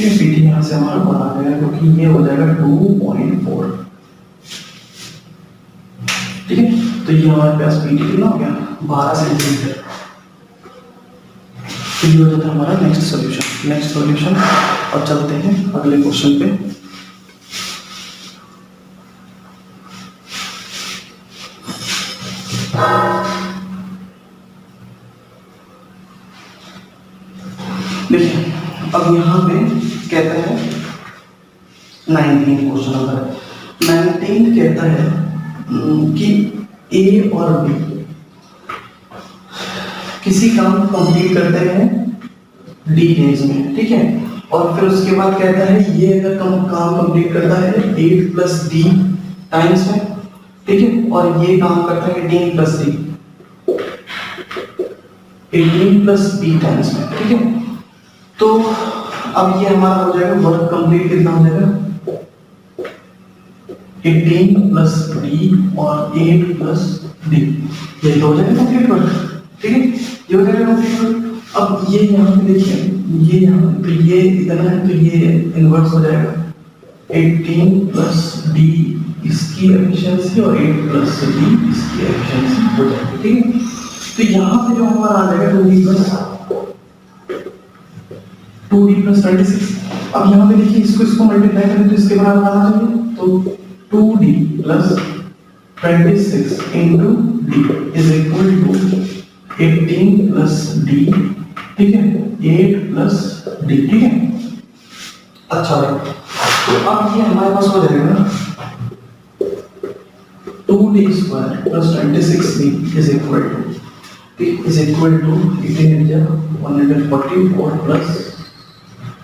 है, पीटी यहाँ से हमारा 12 आ जाएगा क्योंकि ये हो जाएगा 2.4, ठीक है। तो ये हमारे पास पीटी कितना हो गया 12 सेंटीमीटर। तो ये हो जाता है हमारा नेक्स्ट सॉल्यूशन। और चलते हैं अगले क्वेश्चन पे। देखिए अब यहाँ पे कहता है 19 क्वेश्चन नंबर 19 कहता है कि ए और बी किसी काम को कंप्लीट करते हैं डी डेज में, ठीक है, और फिर उसके बाद कहता है ये अगर काम कंप्लीट करता है 8 + d टाइम्स में, ठीक है, और ये काम करता है 18 + d 18 + b टाइम्स में, ठीक है। तो अब ये हमारा हो जाएगा वर्क कंप्लीट कितना हो जाएगा 18 + d और 8 + d, ये हो जाएगा कंप्लीट वर्क, ठीक है, ये हो जाएगा कंप्लीट वर्क। अब ये यहाँ पे देखिए ये यहाँ तो ये इतना है तो ये इनवर्स हो जाएगा 18 + d इसकी एफिशिएंसी और 8 + d इसकी एफिशिएंसी हो जाएगी, ठीक है। तो यहाँ पे जो हमारा आ जाएगा 2d + 26। अब यहाँ पे देखिए इसको मल्टीप्लाई करें तो इसके बराबर आना चाहिए। तो 2d + 26 × d = 18 + d, ठीक है, 8 + d, ठीक है। अच्छा तो अब ये हमारे पास हो जाएगा 2d² + 26d = 144 +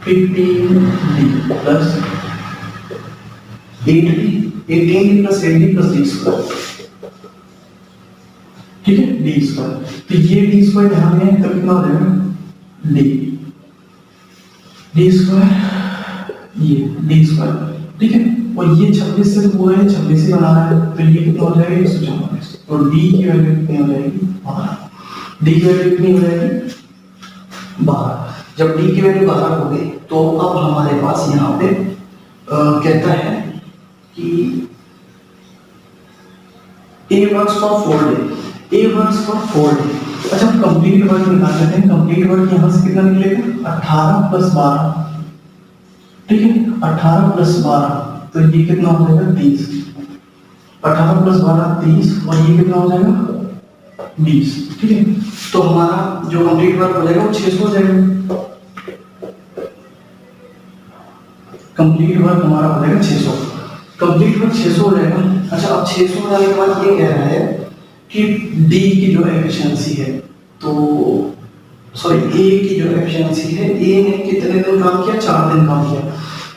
15d + 8d 18d plus 8d plus d square, ठीक है, d स्क्वायर। तो ये d स्क्वायर यहाँ में है तो कितना हो जाएगा d स्क्वायर, ये d स्क्वायर, ठीक है। और ये 26 से तो पूरा है 26 ही बना रहा है, तो ये कितना हो जाएगा 144। तो d की वैल्यू कितनी हो जाएगी 12, d की वैल्यू कितनी हो जाएगी 12। जब d की वैल्यू 12 हो गई तो अब हमारे पास यहाँ पे कहता है कि a works for 4 days, a works for 4 days। अच्छा कंप्लीट वर्क निकाल लेते हैं। कंप्लीट वर्क यहाँ से कितना निकलेगा 18 प्लस 12, ठीक है, 18 प्लस 12 तो ये कितना हो जाएगा 30, 18 प्लस 12 30 और ये कितना हो जाएगा 20, ठीक है। तो हमारा जो कंप्लीट वर्क हो जाएगा वो 600 हो जाएगा, कंप्लीट वर्क हमारा हो जाएगा 600, कंप्लीट वर्क 600 हो जाएगा। अच्छा अब 600 हो जाने के बाद ये कह रहा है कि डी की जो एफिशिएंसी है, तो सॉरी ए की जो एफिशिएंसी है, ए ने कितने दिन काम किया 4 दिन काम किया,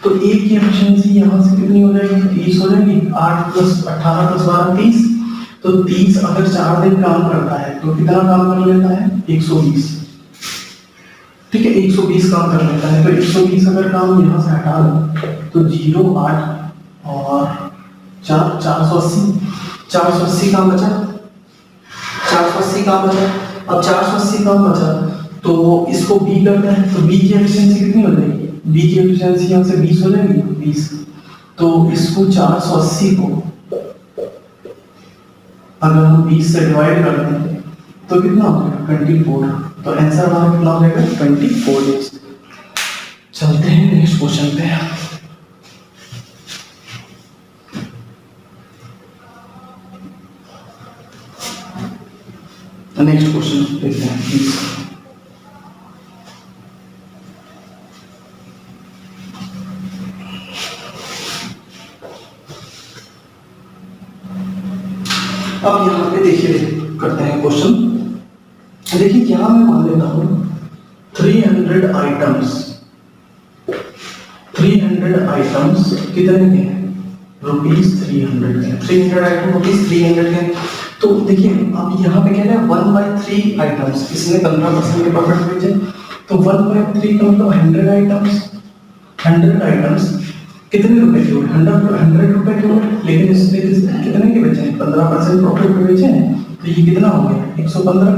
तो ए की एफिशिएंसी यहाँ से कितनी हो जाएगी 30 हो जाएगी, 8 प्लस 18 प्लस 12 30, तो 30 अगर 4 दिन काम करता है तो कितना काम कर लेता है 120, ठीक है, 120 काम कर लेता है। तो 120 अगर काम यहाँ से हटा दो तो 0 8 और 4 480 काम बचा, 480 काम बचा। अब 480 काम बचा तो इसको b करते हैं, तो b की एफिशिएंसी कितनी हो जाएगी, b की एफिशिएंसी यहाँ से 20 हो जाएगी 20, तो इसको 480 को अगर हम 20 से डिवाइड कर दें तो कितना हो जाएगा 24, तो आंसर हमारा कितना हो जाएगा 24 डेज। चलते हैं नेक्स्ट क्वेश्चन पे। नेक्स्ट क्वेश्चन देखते हैं प्लीज। अब यहाँ पे देखिए करते हैं क्वेश्चन। देखिए यहाँ मैं मान लेता हूँ 300 आइटम्स, 300 आइटम्स कितने के हैं ₹300 के, 300 आइटम ₹300 के। तो देखिए अब यहाँ पे कह रहा है 1/3 आइटम्स, इसने 15% के प्रॉफिट बेचे, तो 1/3 का मतलब 100 आइटम्स, 100 आइटम्स कितने रुपए के हुए 100 रुपए के हुए, लेकिन इसने कितने के बेचे हैं 15% प्रॉफिट पे बेचे हैं, तो ये कितना हो गया 115,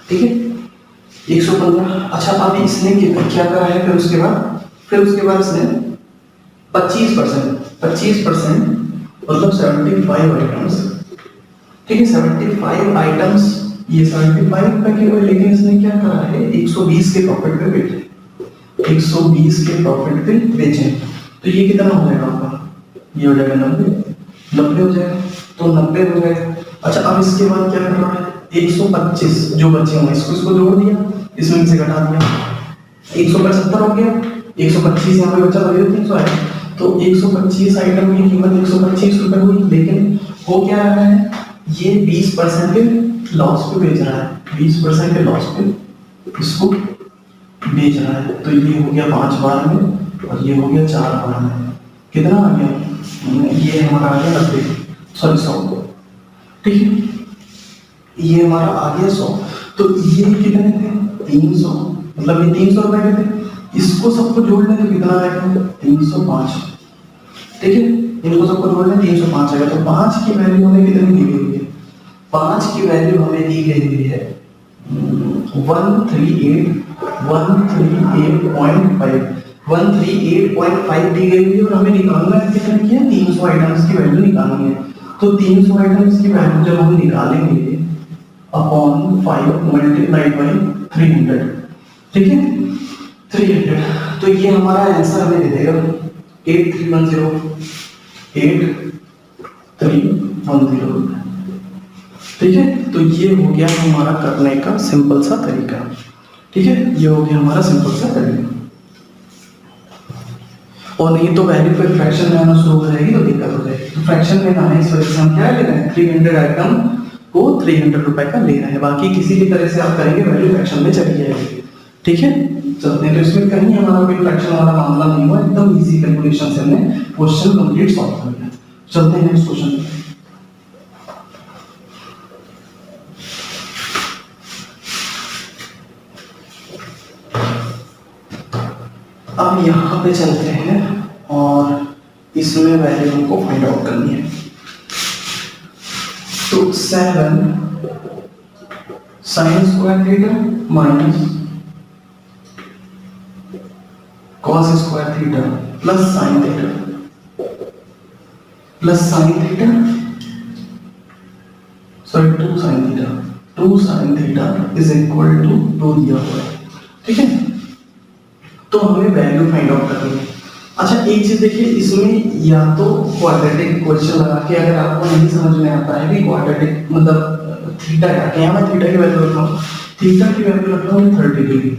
ठीक है 115। अच्छा अब इसने क्या करा है फिर उसके बाद इसने 25% मतलब 75 आइटम्स, ठीक है 75 आइटम्स, ये 75 रुपए के हुए, लेकिन इसने क्या करा है 120 के प्रॉफिट पे बेचे, 120 के प्रॉफिट पे बेचे, तो ये कितना हो जाएगा आपका, ये हो जाएगा 90 हो जाएगा, तो 90 हो जाएगा। अच्छा अब इसके बाद क्या करना है 125 जो बचे हुए इसको जोड़ दिया, इसमें से घटा दिया, 175 हो गया, 125 यहाँ पे बचा तो 300 आया, तो 125 आइटम की कीमत 125 रुपए हुई, लेकिन हो क्या रहा है ये 20% के लॉस पे बेच रहा है, 20% के लॉस पे इसको बेच रहा है, तो ये हो गया 5 बार में और ये हो गया 4 बार में, कितना आ गया ये हमारा आ गया 90 सॉरी 100, ठीक है ये हमारा आ गया 100। तो ये कितने थे 300, मतलब ये 300 रुपए के थे, इसको सबको जोड़ लें तो कितना आएगा 305, ठीक है इनको सबको जोड़ लें 305 आएगा। तो 5 की वैल्यू हमें कितनी दी गई है, 5 की वैल्यू हमें दी गई हुई है 138.5 दी गई हुई है, और हमें निकालना है कितने की है 300 आइटम्स की वैल्यू निकालनी है। तो 300 आइटम्स की वैल्यू जब हम निकालेंगे अपॉन 5 मल्टीप्लाइड बाई 300, ठीक है 300, तो ये हमारा आंसर हमें दे देगा 8310, ठीक है। तो ये हो गया हमारा करने का सिंपल सा तरीका, ठीक है ये हो गया हमारा सिंपल सा तरीका। और नहीं तो वैल्यू पे फ्रैक्शन में आना शुरू हो जाएगी तो दिक्कत हो जाएगी। तो फ्रैक्शन में आना है इस वजह से हम क्या ले रहे हैं 300 आइटम को 300 रुपए का ले रहे हैं, बाकी किसी भी तरह से आप करेंगे वैल्यू फ्रैक्शन में चली जाएगी, ठीक है। चलते हैं। तो इसमें कहीं हमारा कोई फ्रैक्शन वाला मामला नहीं हुआ, एकदम इजी कैलकुलेशन से हमने क्वेश्चन कंप्लीट सॉल्व कर लिया। चलते हैं नेक्स्ट क्वेश्चन पे। अब यहाँ पे चलते हैं और इसमें वैल्यू हमको फाइंड आउट करनी है। तो 7 sine square theta minus cos square theta plus sine theta sorry 2 sine theta is equal to 2 दिया हुआ है, ठीक है। तो हमें वैल्यू फाइंड आउट करनी है। अच्छा एक चीज देखिए, इसमें या तो क्वाड्रेटिक क्वेश्चन लगा के अगर आपको नहीं समझ में आता है कि क्वाड्रेटिक मतलब थीटा क्या है, यहाँ मैं थीटा की वैल्यू रख रहा हूँ, थीटा की वैल्यू रख रहा हूँ 30 डिग्री,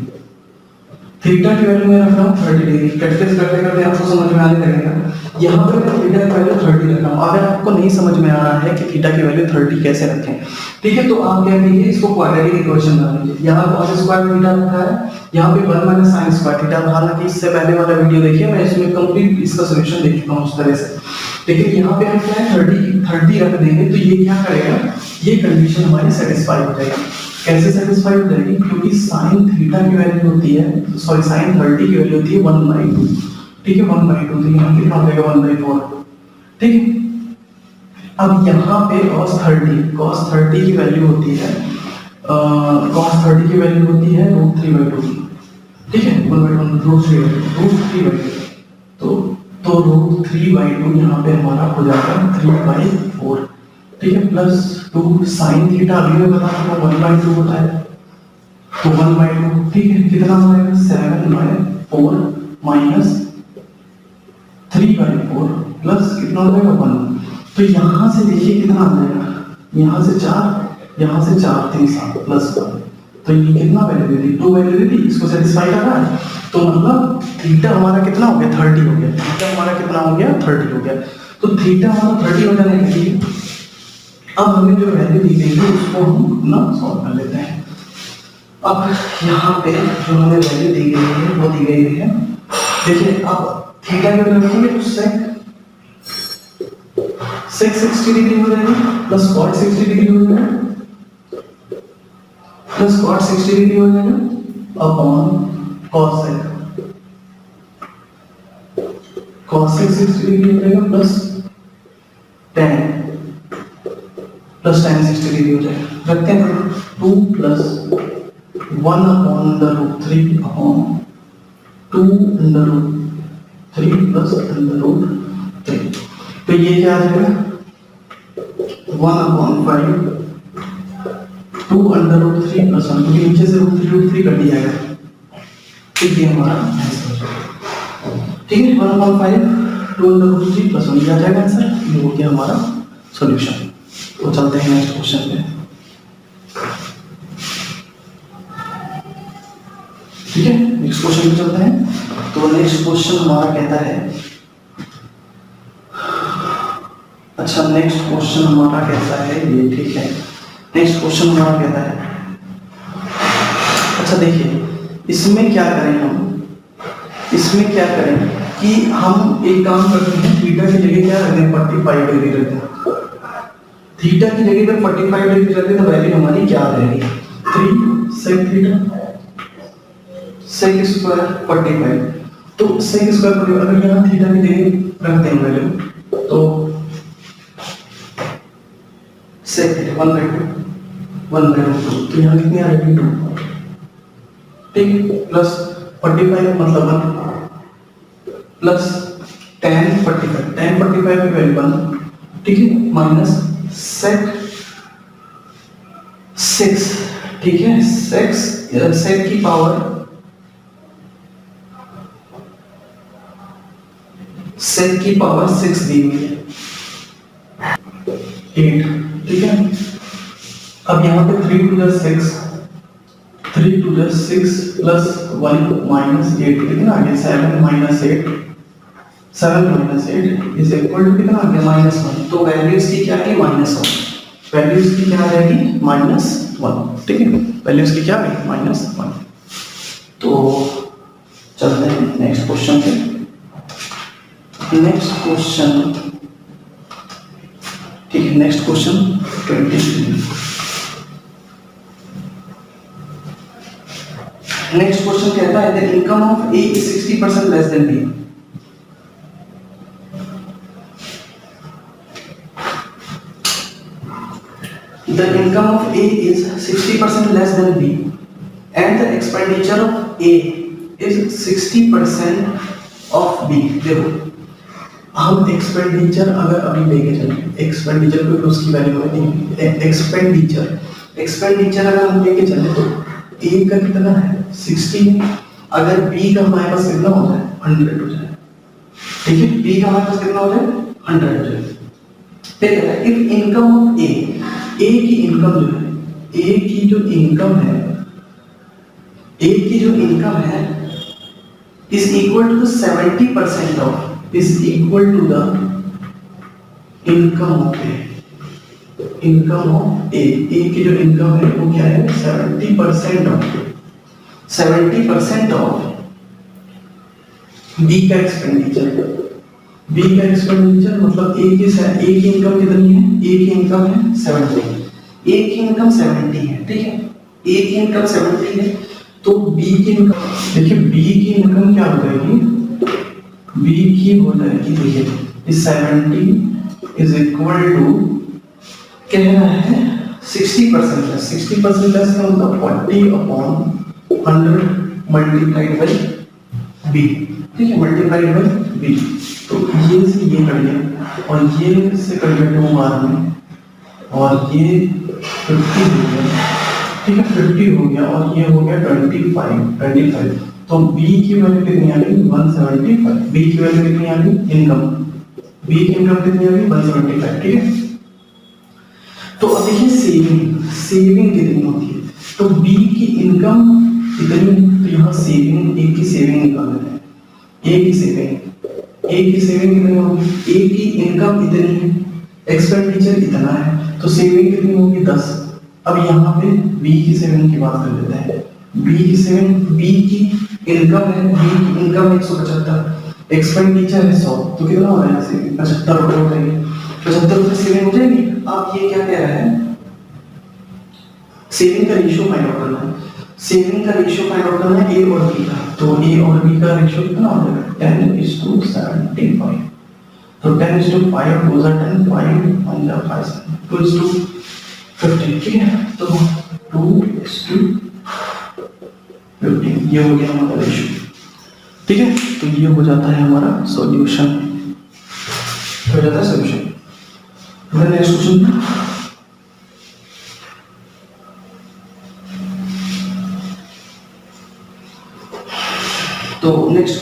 थीटा की वैल्यू मैं रख रहा हूँ 30 डिग्री। प्रैक्टिस करते करते आपको समझ में आने लगेगा। यहाँ पर मैं थीटा की वैल्यू 30 रख रहा हूँ। अगर आपको नहीं समझ में आ रहा है कि थीटा की वैल्यू 30 कैसे रखें, ठीक है, तो आप क्या कीजिए, इसको क्वाड्रेटिक इक्वेशन बना लीजिए। यहाँ cos स्क्वायर थीटा रखा है, यहाँ पे 1 माइनस साइन स्क्वायर थीटा। हालांकि इससे पहले वाला वीडियो देखिए, मैं इसमें कंप्लीट इसका सॉल्यूशन दे चुका हूँ उस तरह से। लेकिन यहाँ पे हम क्या है 30 रख देंगे, तो ये क्या करेगा, ये कंडीशन हमारी सेटिस्फाई हो जाएगी। कैसे सेटिस्फाई हो जाएगी, क्योंकि साइन थीटा की वैल्यू होती है, सॉरी साइन 30 की वैल्यू होती है 1/2, ठीक है, 1/2। तो यहाँ कितना हो जाएगा 1/4, ठीक है। अब यहाँ पे cos 30 की वैल्यू होती है cos 30 की वैल्यू होती है √3/2, ठीक है, 1/1 तो √3/2 यहाँ पे हमारा हो जाता है 3/4, ठीक है, प्लस 2 साइन थीटा अभी मैं बता चुका हूँ 1/2 होता है, तो 1/2, ठीक है, कितना हो जाएगा 7/4 माइनस 3/4 प्लस कितना हो जाएगा 1। तो यहाँ से देखिए कितना आ जाएगा, यहाँ से 4 3 7 प्लस 1, तो ये कितना वैल्यू दे दी, 2 वैल्यू दे दी। इसको सेटिस्फाई कर रहा है, तो मतलब थीटा हमारा कितना हो गया 30 हो गया, थीटा हमारा कितना हो गया 30 हो गया। तो थीटा हमारा 30 हो जाने के लिए अब हमें जो वैल्यू दी गई है उसको हम ना सॉल्व कर लेते हैं। अब यहाँ पे जो हमें वैल्यू दी गई है वो दी गई है, देखिए अब थीटा की वैल्यू रखेंगे तो sec 60 डिग्री हो जाएगी प्लस cot 60 डिग्री हो जाएगा, प्लस cot 60 डिग्री हो जाएगा अपॉन cos sec 60 डिग्री हो जाएगा प्लस tan 60 डिग्री हो जाएगा। रखते हैं 2 प्लस 1 अपॉन √3 अपॉन 2 √3 प्लस √3, तो ये क्या आ जाएगा 1/5 2 √3 प्लस 1, क्योंकि नीचे से √3 कट जाएगा, तो ये हमारा आंसर हो जाएगा, ठीक है। 1/5 2 √3 प्लस 1 आ जाएगा आंसर, ये हो गया हमारा सॉल्यूशन। तो चलते हैं नेक्स्ट क्वेश्चन पे, ठीक है, नेक्स्ट क्वेश्चन पे चलते हैं। तो नेक्स्ट क्वेश्चन हमारा कहता है, अच्छा नेक्स्ट क्वेश्चन हमारा कहता है ये, ठीक है, नेक्स्ट क्वेश्चन हमारा कहता है, अच्छा देखिए इसमें क्या करें हम, इसमें क्या करें कि हम एक काम करते हैं, थीटा की जगह क्या रख दें 45 डिग्री रख दें, थीटा की जगह पर 45 डिग्री रख दें, तो वैल्यू हमारी क्या आ जाएगी 3 sec थीटा sec स्क्वायर 45, तो sec स्क्वायर 45 अगर यहाँ थीटा की जगह रख दें वैल्यू, तो sec 1/2 तो यहाँ कितनी आ जाएगी 2, ठीक, प्लस 45 मतलब 1 प्लस tan 45 की वैल्यू 1, ठीक है, माइनस sec 6, ठीक है, sec की पावर 6 दी हुई है 8, ठीक है। अब यहाँ पे 3 to the 6 प्लस 1 माइनस 8 कितना आ गया 7 माइनस 8 इज इक्वल टू कितना आ गया -1, तो वैल्यू इसकी क्या है -1, वैल्यू इसकी क्या आ जाएगी -1, ठीक है, वैल्यू इसकी क्या है -1। तो चलते हैं नेक्स्ट क्वेश्चन पे। नेक्स्ट क्वेश्चन, ठीक है, नेक्स्ट क्वेश्चन 23। नेक्स्ट क्वेश्चन कहता है the income of A is 60% less than B. The income of A is 60% less than B and the expenditure of A is 60% of B। देखो हम expenditure अगर अभी लेके चले, एक्सपेंडिचर को उसकी वैल्यू है, एक्सपेंडिचर अगर हम लेके चले तो A का कितना है 60, अगर B का हमारे पास कितना हो जाए 100 हो जाए, ठीक है, B का हमारे पास कितना हो जाए 100 हो जाए। फिर कहता है इफ इनकम ऑफ ए की इनकम जो है, ए की जो इनकम है, ए की जो इनकम है is equal to 70% of, is equal to the income of A, income of A की जो इनकम है वो क्या है 70% ऑफ बी का एक्सपेंडिचर। बी का एक्सपेंडिचर मतलब ए की इनकम कितनी है, ए की इनकम है 70, ए की इनकम 70 है, ठीक है, ए की इनकम 70 है, तो बी की इनकम, देखिए बी की इनकम क्या हो जाएगी, बी की हो जाएगी, देखिए 70 इज इक्वल टू कह रहा है 60% लेस, 60% लेस का मतलब 40/100 मल्टीप्लाइड बाई बी, ठीक है, मल्टीप्लाइड बाई बी। तो ये से ये कट गया और ये से कट गया 2 बार में और ये 50 हो गया, ठीक है, 50 हो गया और ये हो गया 25। तो B की वैल्यू कितनी आ गई 175, B की वैल्यू कितनी आ गई इनकम, B की इनकम कितनी आ गई 175, ठीक है। तो अब देखिए सेविंग कितनी होती है, तो B की इनकम कितनी, तो यहाँ सेविंग, A की सेविंग निकालना है, A की सेविंग कितनी होगी, A की इनकम इतनी है, एक्सपेंडिचर इतना है, तो सेविंग कितनी होगी 10। अब यहाँ पे B की सेविंग की बात कर लेते हैं, B की सेविंग, B की इनकम है, B की इनकम 175, एक्सपेंडिचर है 100, तो कितना हो रहा है सेविंग 75 रुपये हो जाएगी, 75 रुपये सेविंग हो जाएगी। अब ये क्या कह रहा है, सेविंग का रेशियो फाइंड आउट करना है, सेविंग का रेशियो फाइंड आउट करना है ए और बी का, तो ए और बी का रेशियो कितना हो जाएगा 10:75, तो 10:5 2 10, 5 1 5 2:15, ठीक है, तो 2:15 ये हो गया हमारा रेशियो, ठीक है, तो ये हो जाता है हमारा सॉल्यूशन, हो जाता है सॉल्यूशन। नेक्स्ट क्वेश्चन, तो नेक्स्ट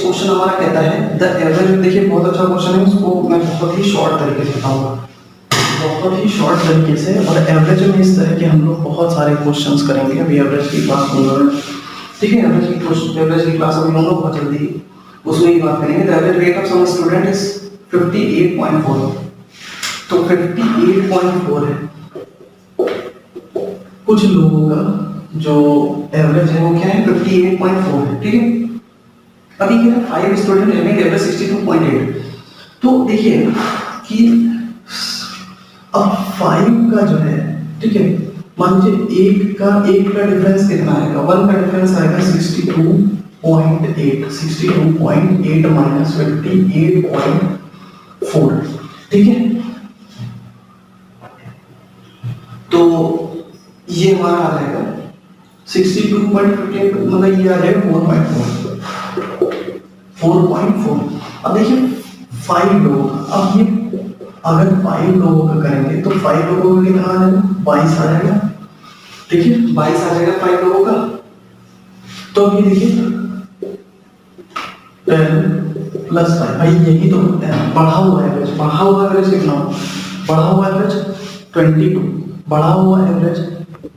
क्वेश्चन हमारा कहता है द एवरेज, देखिए बहुत अच्छा क्वेश्चन है, उसको मैं बहुत ही शॉर्ट तरीके से बताऊंगा, बहुत ही शॉर्ट तरीके से, और एवरेज में इस तरह के हम लोग बहुत सारे क्वेश्चंस करेंगे अभी एवरेज की क्लास में, ठीक है, एवरेज की क्लास अभी हम लोग बहुत जल्दी उसमें ही बात करेंगे। The average rate of some student is 58.4, तो 58.4 है, कुछ लोगों का जो एवरेज है वो क्या है 58.4 है, ठीक है। अभी क्या है 5 स्टूडेंट हैविंग एवरेज 62.8, तो देखिए कि अब 5 का जो है, ठीक है, मान लीजिए एक का डिफरेंस कितना आएगा, 1 का डिफरेंस आएगा 62.8 माइनस 58.4, ठीक है, तो ये हमारा आ जाएगा 62.58, मतलब ये आ जाएगा 4.4। अब देखिए 5 लोग, अब ये अगर 5 लोगों का करेंगे तो 5 लोगों का कितना आ जाएगा 22 आ जाएगा, ठीक है, 22 आ जाएगा 5 लोगों का। तो अभी देखिए 10 प्लस 5, भाई यही तो बढ़ा हुआ एवरेज कितना हो, बढ़ा हुआ एवरेज 22, बढ़ा हुआ एवरेज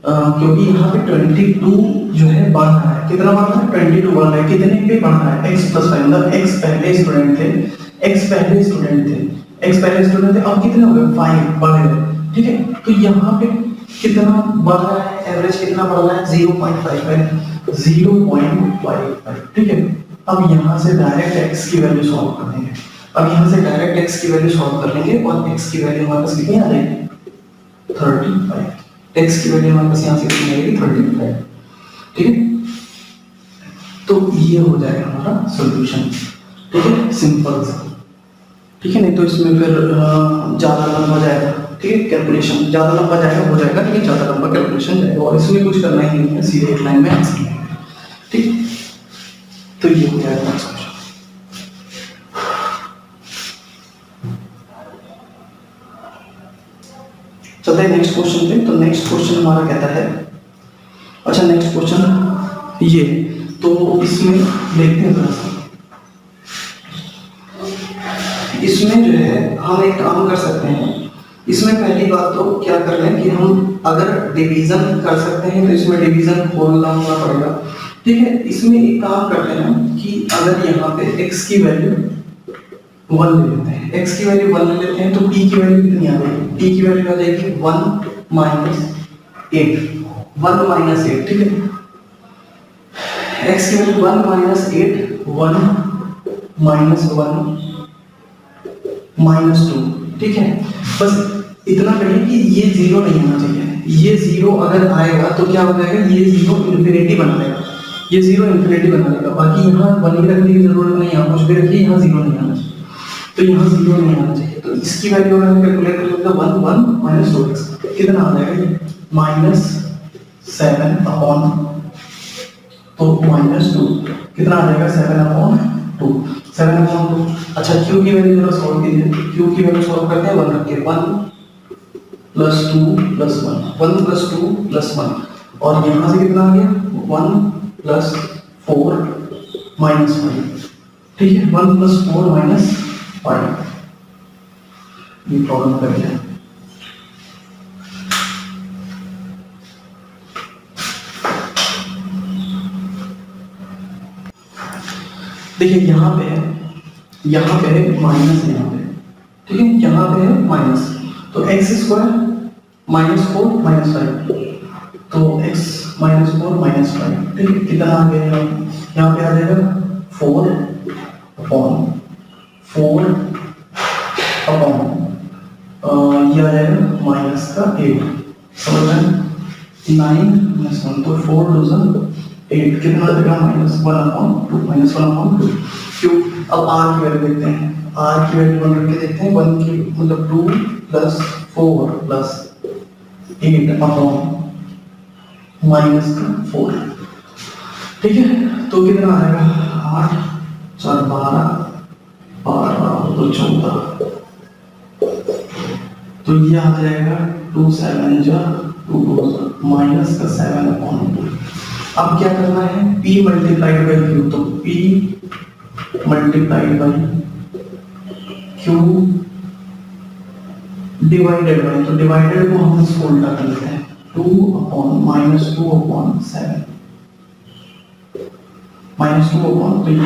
क्योंकि यहाँ पे 22 जो है बढ़ रहा है, कितना बढ़ रहा है 22 बढ़ रहा है, कितने पे बढ़ रहा है x + 5, मतलब x पहले स्टूडेंट थे, अब कितने हो गए 5 बढ़ गए, ठीक है, तो यहाँ पे कितना बढ़ रहा है, एवरेज कितना बढ़ रहा है, 0.55, 0.55, ठीक है। अब यहाँ से डायरेक्ट x की वैल्यू सॉल्व कर देंगे। अब यहाँ से डायरेक्ट x की वैल्यू सॉल्व कर लेंगे और x की वैल्यू हमारे पास कितनी आ जाएगी, 35। x की वैल्यू हमारे पास यहाँ से कितनी आएगी, 35, ठीक है। तो ये हो जाएगा हमारा सॉल्यूशन, ठीक है, सिंपल सा, ठीक है। नहीं तो इसमें फिर ज़्यादा लंबा जाएगा, ठीक है, कैलकुलेशन ज़्यादा लंबा जाएगा, हो जाएगा लेकिन ज़्यादा लंबा कैलकुलेशन जाएगा और इसमें कुछ करना ही नहीं है, सीधे एक लाइन में आंसर है, ठीक। तो ये हो जाएगा नेक्स्ट क्वेश्चन। चलते हैं नेक्स्ट क्वेश्चन पे। तो नेक्स्ट क्वेश्चन हमारा कहता है, अच्छा नेक्स्ट क्वेश्चन ये, तो इसमें देखते हैं थोड़ा सा, इसमें जो है हम एक काम कर सकते हैं। इसमें पहली बात तो क्या कर लें कि हम अगर डिवीजन कर सकते हैं तो इसमें डिवीजन खोलना होना पड़ेगा, ठीक है। इसमें एक काम करते हैं कि अगर यहाँ पे x की वैल्यू 1 ले लेते हैं, x की वैल्यू 1 ले लेते हैं, तो t की वैल्यू कितनी आ जाएगी, t की वैल्यू आ जाएगी 1 माइनस 8, 1 माइनस 8, ठीक है। x की वैल्यू 1 माइनस 8, 1 माइनस 1 माइनस 2, ठीक है। बस इतना करिए कि ये जीरो नहीं होना चाहिए, ये जीरो अगर आएगा तो क्या हो जाएगा, ये जीरो इन्फिनिटी बना लेगा, ये जीरो इन्फिनिटी बना लेगा। बाकी यहाँ 1 ही रखने की जरूरत नहीं है, कुछ भी रखिए, यहाँ जीरो नहीं आना चाहिए, तो यहाँ जीरो नहीं आना चाहिए। तो इसकी वैल्यू अगर हम कैलकुलेट करेंगे तो 1 माइनस 2x कितना आ जाएगा, ये -7 अपॉन, तो -2 कितना आ जाएगा, 7/2, 7/2। अच्छा q की वैल्यू जरा सॉल्व कीजिए, q की वैल्यू सॉल्व करते हैं 1 रख के, 1 + 2 + 1, 1 + 2 + 1, और यहाँ से कितना आ गया, 1 + 4 - 5, ठीक है, 1 + 4 - 5, ये प्रॉब्लम कर दिया। देखिए यहाँ पे है माइनस, यहाँ पे, ठीक है, यहाँ पे है माइनस, तो x² -4 - 5, तो x -4 - 5, ठीक है, कितना आ गया, यहाँ पे आ जाएगा 4 अपॉन 4 अपॉन ये आ जाएगा माइनस का 8, समझ रहे हैं, 9 - 1, तो 4 2 8, कितना आ जाएगा, -1/2, -1/2, क्यों। अब r की वैल्यू देखते हैं, r की वैल्यू 1 रख के देखते हैं, 1 की मतलब 2 + 4 + 8 अपॉन -4, ठीक है। तो कितना आएगा, 8 × 4 = 12, 12 तो 14, तो ये आ जाएगा 2 7 जा 2 -7/2। अब क्या करना है, p मल्टीप्लाइड बाई q, तो p multiplied by q divided by, तो डिवाइडेड को हम इसको उल्टा कर लेते हैं, 2 अपॉन -2/7, -2 तो ये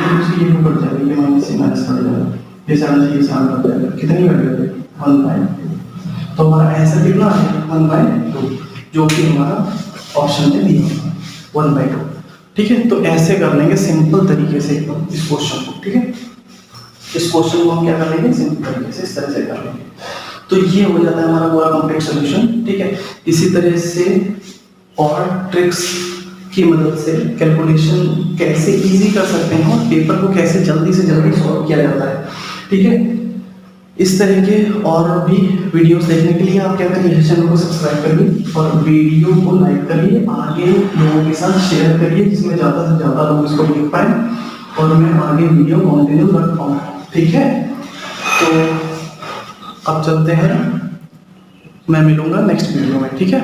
बढ़ जाएगा, ये माइनस से माइनस बढ़ जाएगा, ये 7 से ये 7 बढ़ जाएगा, कितनी वैल्यू है, 1/2। तो हमारा आंसर कितना आ गया, 1/2, जो कि हमारा ऑप्शन में दिया हुआ है, 1/2, ठीक है। तो ऐसे कर लेंगे सिंपल तरीके से इस क्वेश्चन को, ठीक है। इस क्वेश्चन को हम क्या कर लेंगे, सिंपल तरीके से इस तरह से कर लेंगे, तो ये हो जाता है हमारा पूरा कंप्लीट सॉल्यूशन, ठीक है। इसी तरह से और ट्रिक्स की मदद से कैलकुलेशन कैसे इजी कर सकते हैं और पेपर को कैसे जल्दी से जल्दी सॉल्व किया जाता है, ठीक है। इस तरह के और भी वीडियोस देखने के लिए आप क्या करिए, चैनल को सब्सक्राइब करिए और वीडियो को लाइक करिए, आगे लोगों के साथ शेयर करिए, जिसमें ज़्यादा से ज़्यादा लोग इसको देख पाएँ और मैं आगे वीडियो कंटिन्यू रख पाऊँ, ठीक है। तो अब चलते हैं, मैं मिलूंगा नेक्स्ट वीडियो में, ठीक है।